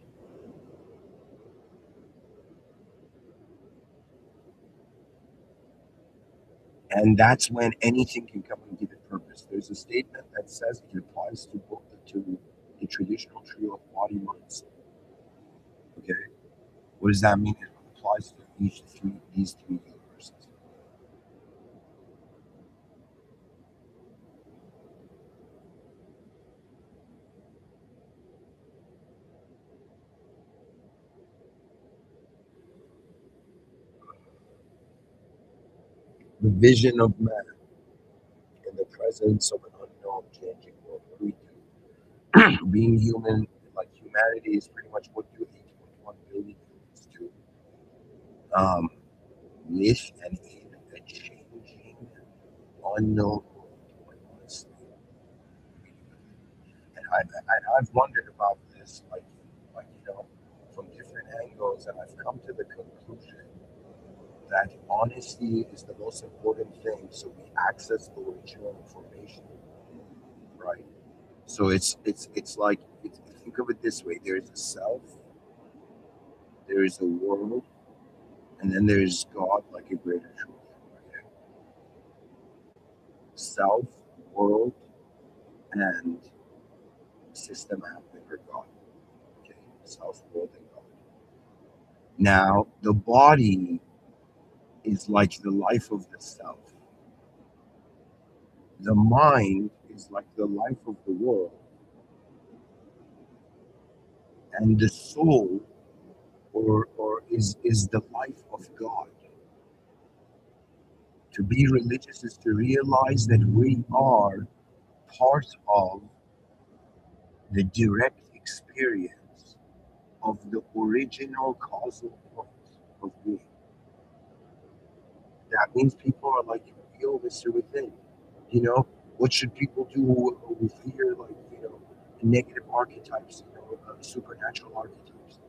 And that's when anything can come and give it purpose. There's a statement that says it applies to the traditional trio of body, mind, soul. Okay, what does that mean? It applies to these three universes. The vision of man in the presence of an unknown, changing world. What do we do? Being human, like humanity, is pretty much what do 8.1 billion humans do. Um, with and in a changing, unknown world, quite honestly. I've wondered about this, from different angles, and I've come to the conclusion that honesty is the most important thing. So we access the original information, right? So think of it this way: there is a self, there is a world, and then there is God, like a greater truth. Okay? Self, world, and system happening or God. Okay, self, world, and God. Now, the body is like the life of the self. The mind is like the life of the world, and the soul or is the life of God. To be religious is to realize that we are part of the direct experience of the original causal point of being. That means people are like, yo, Mr. Within. What should people do who fear, negative archetypes, supernatural archetypes?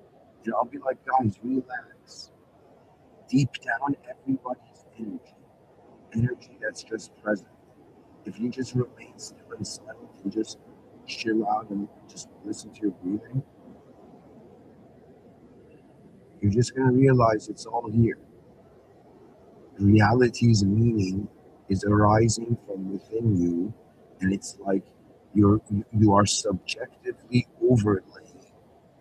I'll be like, guys, relax. Deep down, everybody's energy that's just present. If you just remain still and silent and just chill out and just listen to your breathing, you're just going to realize it's all here. Reality's meaning is arising from within you, and it's like you are subjectively overlaying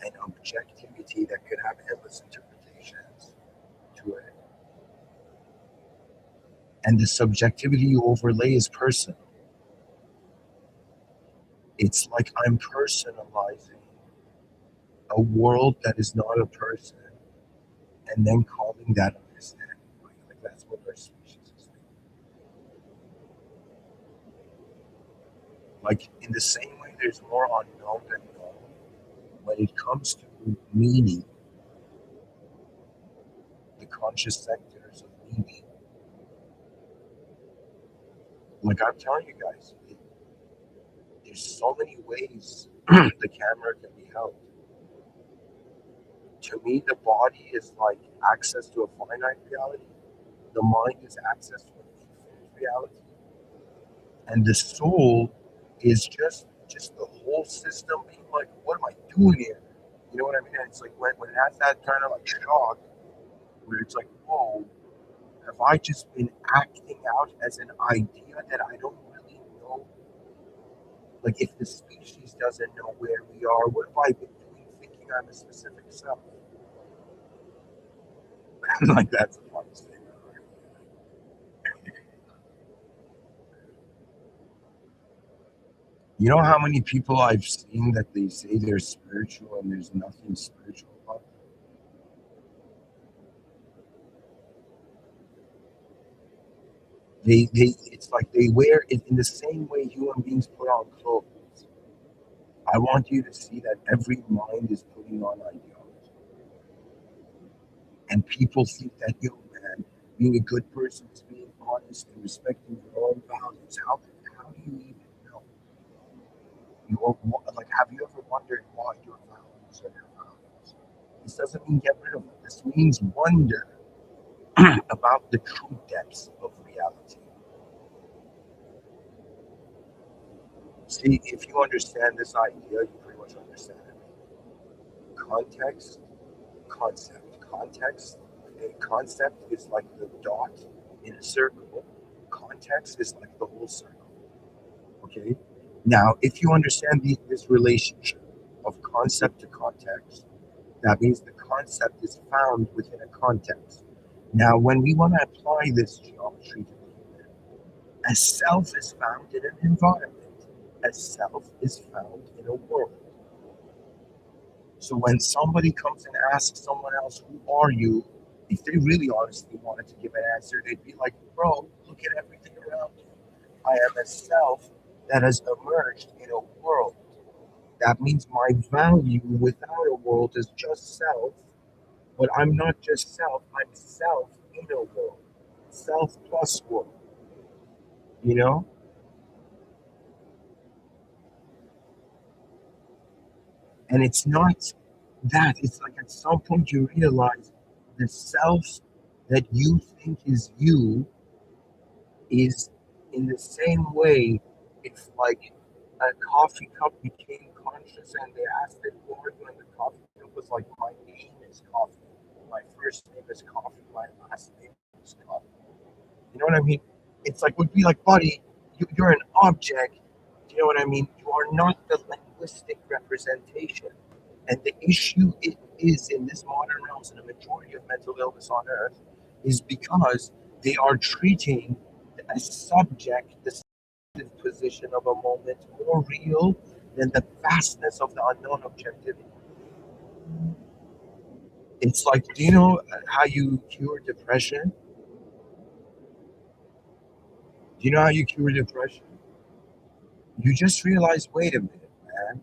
an objectivity that could have endless interpretations to it. And the subjectivity you overlay is personal. It's like I'm personalizing a world that is not a person and then calling that understanding. Like that's what our species is like. In the same way, there's more unknown than known. When it comes to meaning, the conscious sectors of meaning, like I'm telling you guys, there's so many ways the camera can be held. To me, the body is like access to a finite reality. The mind is access to an infinite reality, and the soul is just the whole system being like, what am I doing here? You know what I mean? And it's like when it has that kind of like shock where it's like, whoa, have I just been acting out as an idea that I don't really know? Like if the species doesn't know where we are, what have I been doing thinking I'm a specific self? Like that's a fun statement. You know how many people I've seen that they say they're spiritual and there's nothing spiritual about them? It's like they wear it in the same way human beings put on clothes. I want you to see that every mind is putting on ideology. And people think that, yo, man, being a good person is being honest and respecting your own values. How do you even know? Like, have you ever wondered why your values are your values? This doesn't mean get rid of them. This means wonder about the true depths of reality. See, if you understand this idea, you pretty much understand it. Context, concept. Context, a concept is like the dot in a circle. Context is like the whole circle. Okay? Now, if you understand this relationship of concept to context, that means the concept is found within a context. Now, when we want to apply this geometry to the human, a self is found in an environment. A self is found in a world. So when somebody comes and asks someone else, "Who are you?" if they really honestly wanted to give an answer, they'd be like, "Bro, look at everything around you. I am a self that has emerged in a world. That means my value without a world is just self, but I'm not just self, I'm self in a world. Self plus world, you know? And it's not that. It's like at some point you realize the self that you think is you is in the same way. It's like a coffee cup became conscious and they asked it for you, and the coffee cup was like, my name is coffee. My first name is coffee. My last name is coffee. You know what I mean? It's like, would be like, buddy, you're an object. You know what I mean? You are not the linguistic representation. And the issue it is in this modern realms and the majority of mental illness on earth is because they are treating a subject, the position of a moment, more real than the vastness of the unknown objectivity. It's like, do you know how you cure depression? Do you know how you cure depression? You just realize, wait a minute, man,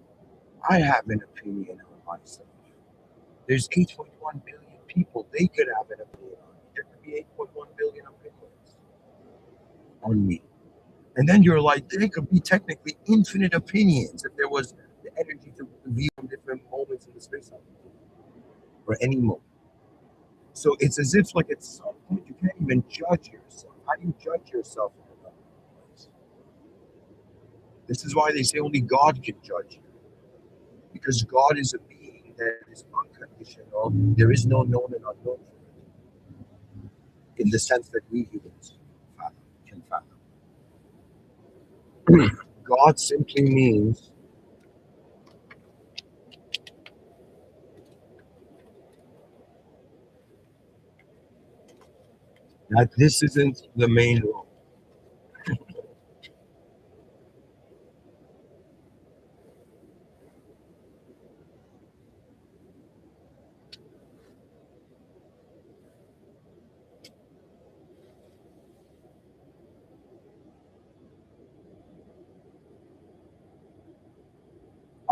I have an opinion on myself. There's 8.1 billion people. They could have an opinion on me. There could be 8.1 billion opinions on me. And then you're like, there could be technically infinite opinions if there was the energy to view different moments in the space or any moment. So it's as if, like, at some point, you can't even judge yourself. How do you judge yourself in another place? This is why they say only God can judge you, because God is a being that is unconditional. There is no known and unknown in the sense that we humans can fathom. God simply means that this isn't the main role.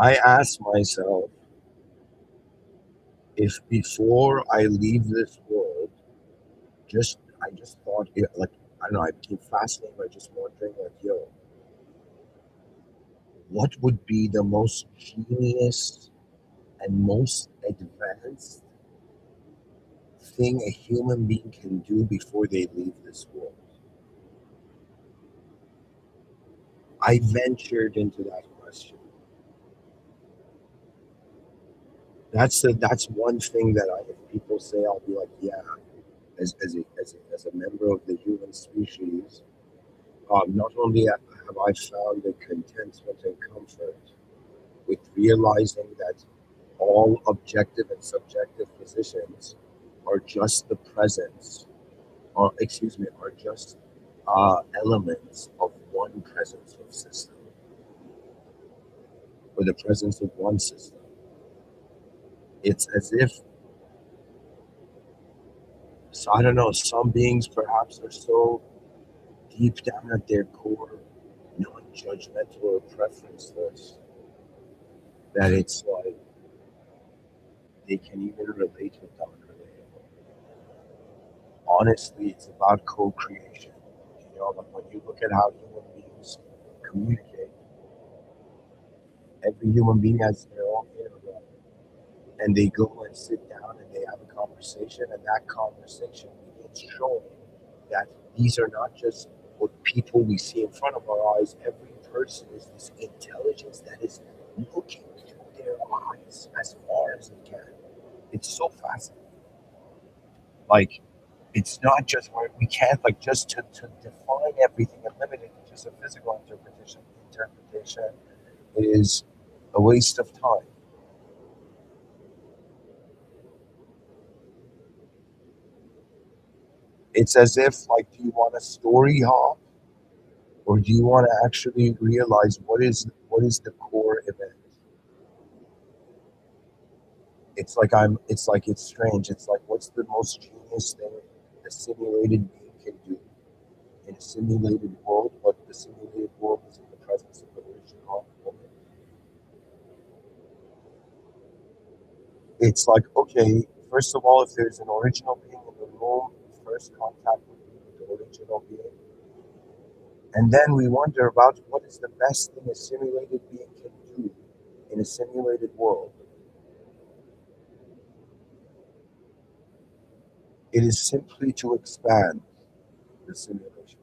I ask myself if before I leave this world, I just thought it like I don't know, I became fascinated by just wondering like, yo, what would be the most genius and most advanced thing a human being can do before they leave this world? I ventured into that question. That's one thing that if people say, I'll be like, yeah, as a member of the human species, not only have I found a contentment and comfort with realizing that all objective and subjective positions are just the presence, or excuse me, are just elements of one presence of system, or the presence of one system. It's as if, so I don't know, some beings perhaps are so deep down at their core, non-judgmental or preferenceless, that it's like they can even relate with the unrelatable. Honestly, it's about co-creation. You know, like when you look at how human beings communicate, every human being has their own inner world, and they go and sit down and they have a conversation, and that conversation begins showing that these are not just what people we see in front of our eyes. Every person is this intelligence that is looking through their eyes as far as it can. It's so fascinating. Like, it's not just where we can't like just to define everything and limit it to just a physical interpretation is a waste of time. It's as if like, do you want a story hop, or do you want to actually realize what is the core event? It's strange. It's like, what's the most genius thing a simulated being can do in a simulated world, but the simulated world is in the presence of the original woman. It's like, okay, first of all, if there's an original being in the room, first contact would be with the original being. And then we wonder about what is the best thing a simulated being can do in a simulated world. It is simply to expand the simulation.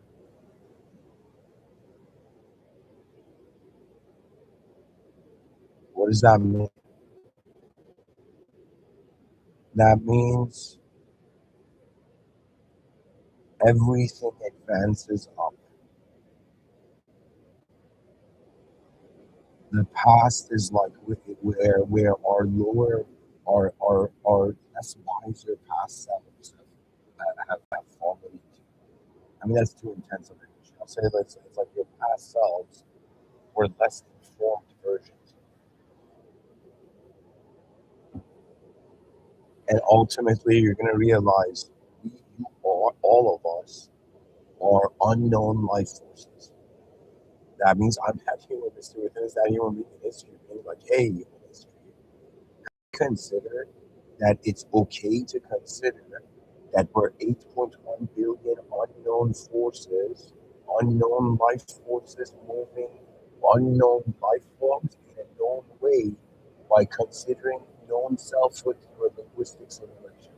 What does that mean? That means everything advances up. The past is like where our lower, our less wiser past selves have fallen into. I mean, that's too intense of an issue. I'll say that it's like your past selves were less informed versions, and ultimately you're going to realize you are, all of us are unknown life forces. That means I'm that human Mr. Within is that human being in history being like, hey, human history, consider that it's okay to consider that we're 8.1 billion unknown forces, unknown life forces moving unknown life forms in a known way by considering known selfhood through a linguistic simulation.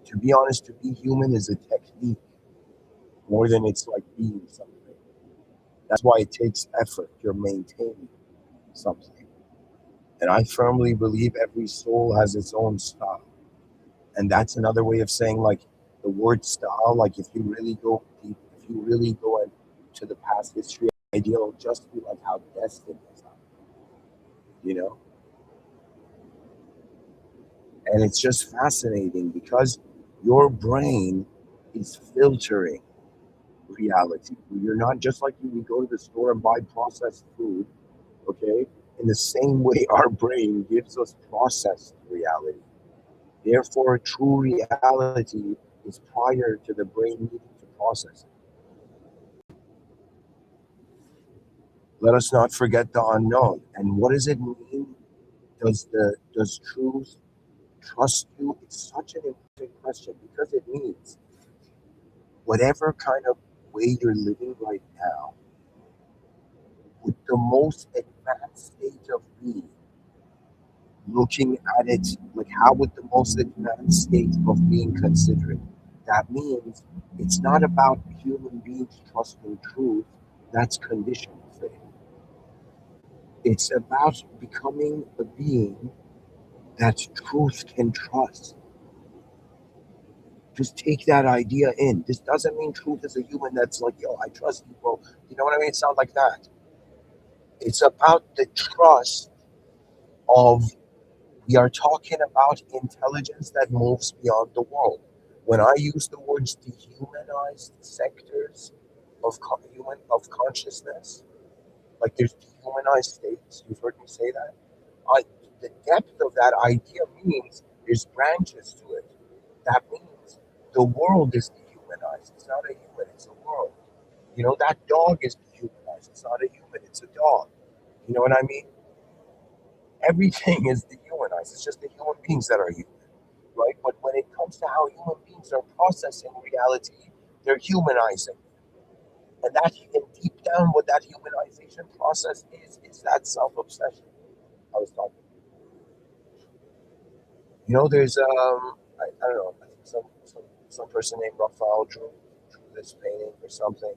To be honest, to be human is a technique more than it's like being something. That's why it takes effort. You're maintaining something. And I firmly believe every soul has its own style. And that's another way of saying like the word style, like if you really go deep, if you really go into the past history, ideal just be like how destiny is, you know? And it's just fascinating because your brain is filtering reality. You're not just like you, we go to the store and buy processed food, okay? In the same way, our brain gives us processed reality. Therefore, true reality is prior to the brain needing to process it. Let us not forget the unknown. And what does it mean? Does truth trust you? It's such an interesting question because it means whatever kind of way you're living right now, with the most advanced state of being, looking at it, like how would the most advanced state of being consider it? That means it's not about human beings trusting truth, that's conditioned faith. It's about becoming a being that truth can trust. Just take that idea in. This doesn't mean truth is a human that's like, yo, I trust you, bro. You know what I mean? It sounds like that. It's about the trust of, we are talking about intelligence that moves beyond the world. When I use the words dehumanized sectors of consciousness, like there's dehumanized states, you've heard me say that. I, the depth of that idea means there's branches to it. That means the world is dehumanized. It's not a human, it's a world. You know, that dog is dehumanized. It's not a human, it's a dog. You know what I mean? Everything is dehumanized. It's just the human beings that are human, right? But when it comes to how human beings are processing reality, they're humanizing. And that, and deep down, what that humanization process is that self obsession I was talking. You know, there's I don't know, I think some person named Raphael drew this painting or something.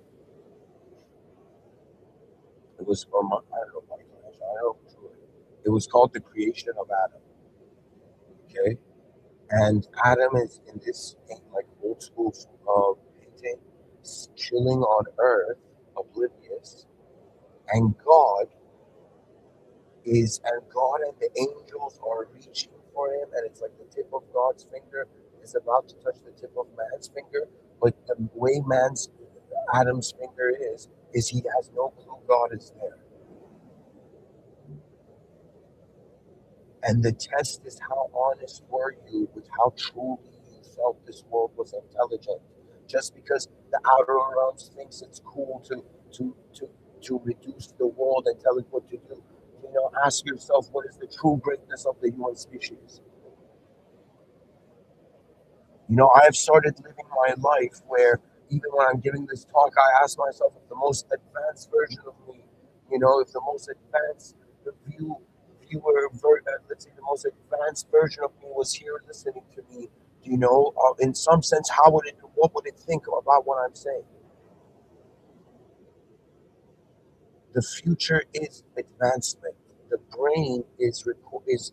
It was from, I don't know, Michelangelo. I don't know who drew it. It was called The Creation of Adam. Okay, and Adam is in this like old school painting, chilling on Earth, oblivious, and God and the angels are reaching for him, and it's like the tip of God's finger is about to touch the tip of man's finger, but the way man's Adam's finger is he has no clue God is there. And the test is how honest were you with how truly you felt this world was intelligent. Just because the outer realms thinks it's cool to to to reduce the world and tell it what to do. You know, ask yourself what is the true greatness of the human species. You know, I have started living my life where even when I'm giving this talk, I ask myself if the most advanced version of me, you know, if the most advanced let's say the most advanced version of me was here listening to me, you know, in some sense, what would it think about what I'm saying? The future is advancement. The brain is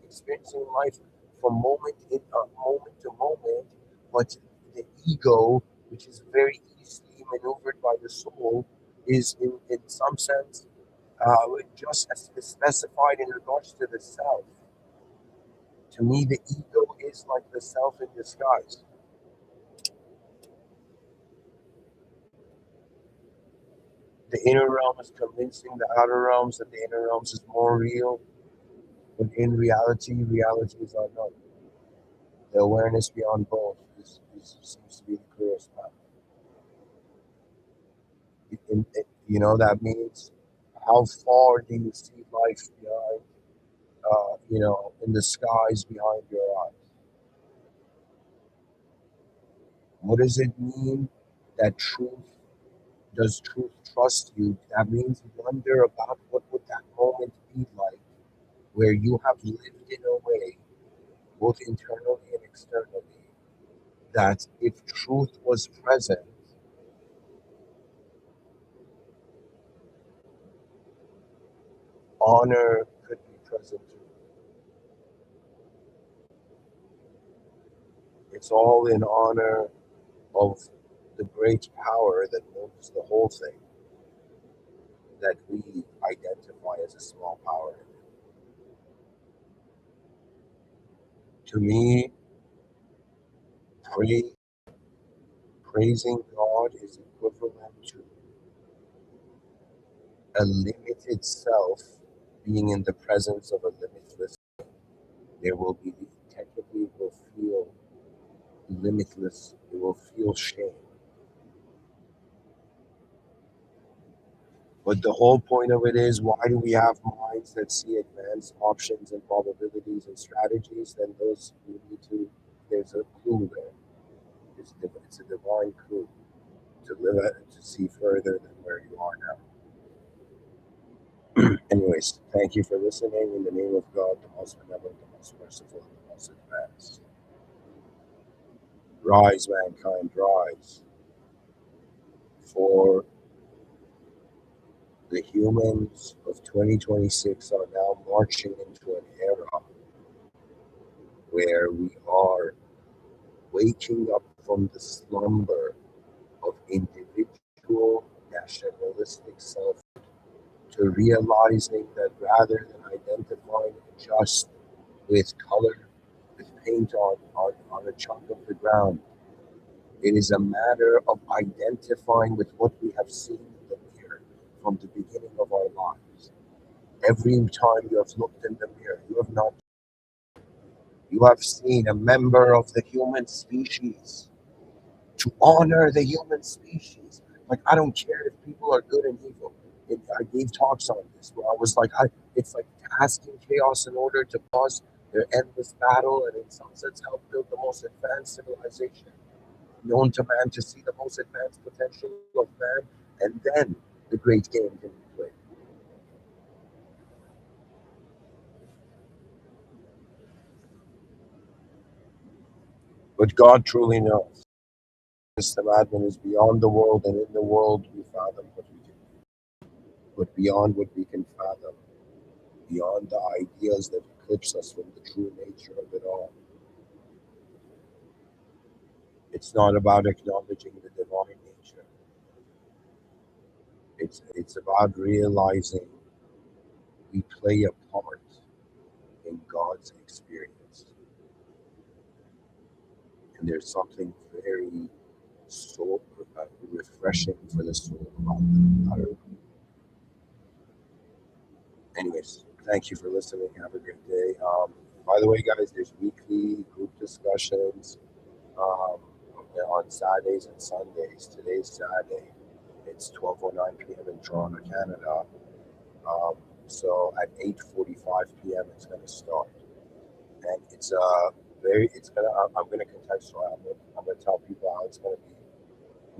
experiencing life from moment to moment, but the ego, which is very easily maneuvered by the soul, is in some sense just as specified in regards to the self. To me, the ego is like the self in disguise. The inner realm is convincing the outer realms that the inner realms is more real, but in reality, reality is unknown. The awareness beyond both seems to be the clearest path. You know, that means how far do you see life behind, you know, in the skies behind your eyes? What does it mean that does truth trust you? That means you wonder about what would that moment be like where you have lived in a way, both internally and externally, that if truth was present, honor could be present too. It's all in honor of the great power that moves the whole thing that we identify as a small power. To me, pray, praising God is equivalent to a limited self being in the presence of a limitless. There will be, technically, it will feel limitless. It will feel shame. But the whole point of it is, why do we have minds that see advanced options and probabilities and strategies? Then those we need to. There's a clue there. It's a divine clue to live at, to see further than where you are now. Anyways, thank you for listening. In the name of God, the most benevolent, the most merciful, and the most advanced. Rise, mankind, rise. For the humans of 2026 are now marching into an era where we are waking up from the slumber of individual nationalistic self to realizing that rather than identifying just with color, with paint on a chunk of the ground, it is a matter of identifying with what we have seen in the mirror from the beginning of our lives. Every time you have looked in the mirror, you have seen a member of the human species. To honor the human species. Like, I don't care if people are good and evil. I gave talks on this where I was like, it's like tasking chaos in order to cause their endless battle, and in some sense help build the most advanced civilization known to man, to see the most advanced potential of man, and then the great game can be played. But God truly knows. System admin is beyond the world, and in the world we fathom what we can do. But beyond what we can fathom, beyond the ideas that eclipse us from the true nature of it all. It's not about acknowledging the divine nature. It's about realizing we play a part in God's experience. And there's something very soul refreshing for the soul about that. Anyways, thank you for listening. Have a great day. By the way, guys, there's weekly group discussions um, on Saturdays and Sundays. Today's Saturday. It's 12:09 p.m. in Toronto, Canada. Um, so at 8:45 p.m. it's going to start, and it's very. It's gonna. I'm going to contextualize. I'm going to tell people how it's going to be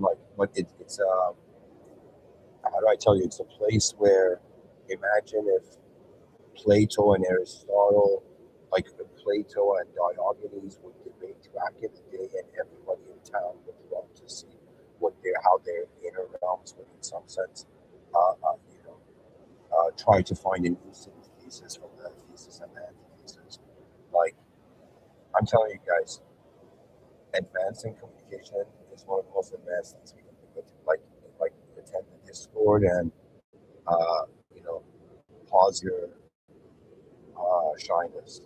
like. But it's how do I tell you? It's a place where, imagine if Plato and Aristotle, like Plato and Diogenes, would debate back in the day, and everybody in town would love to see how their inner realms would, in some sense, try to find an synthesis from the thesis and the antithesis. Like, I'm telling you guys, advancing communication is one of the most advanced things we can do. But like attend the Discord and uh, you know pause your shyness.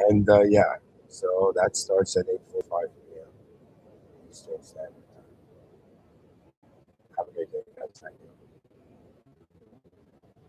And yeah, so that starts at 8:45 p.m. Eastern Standard Time. Have a great day, guys. Thank you.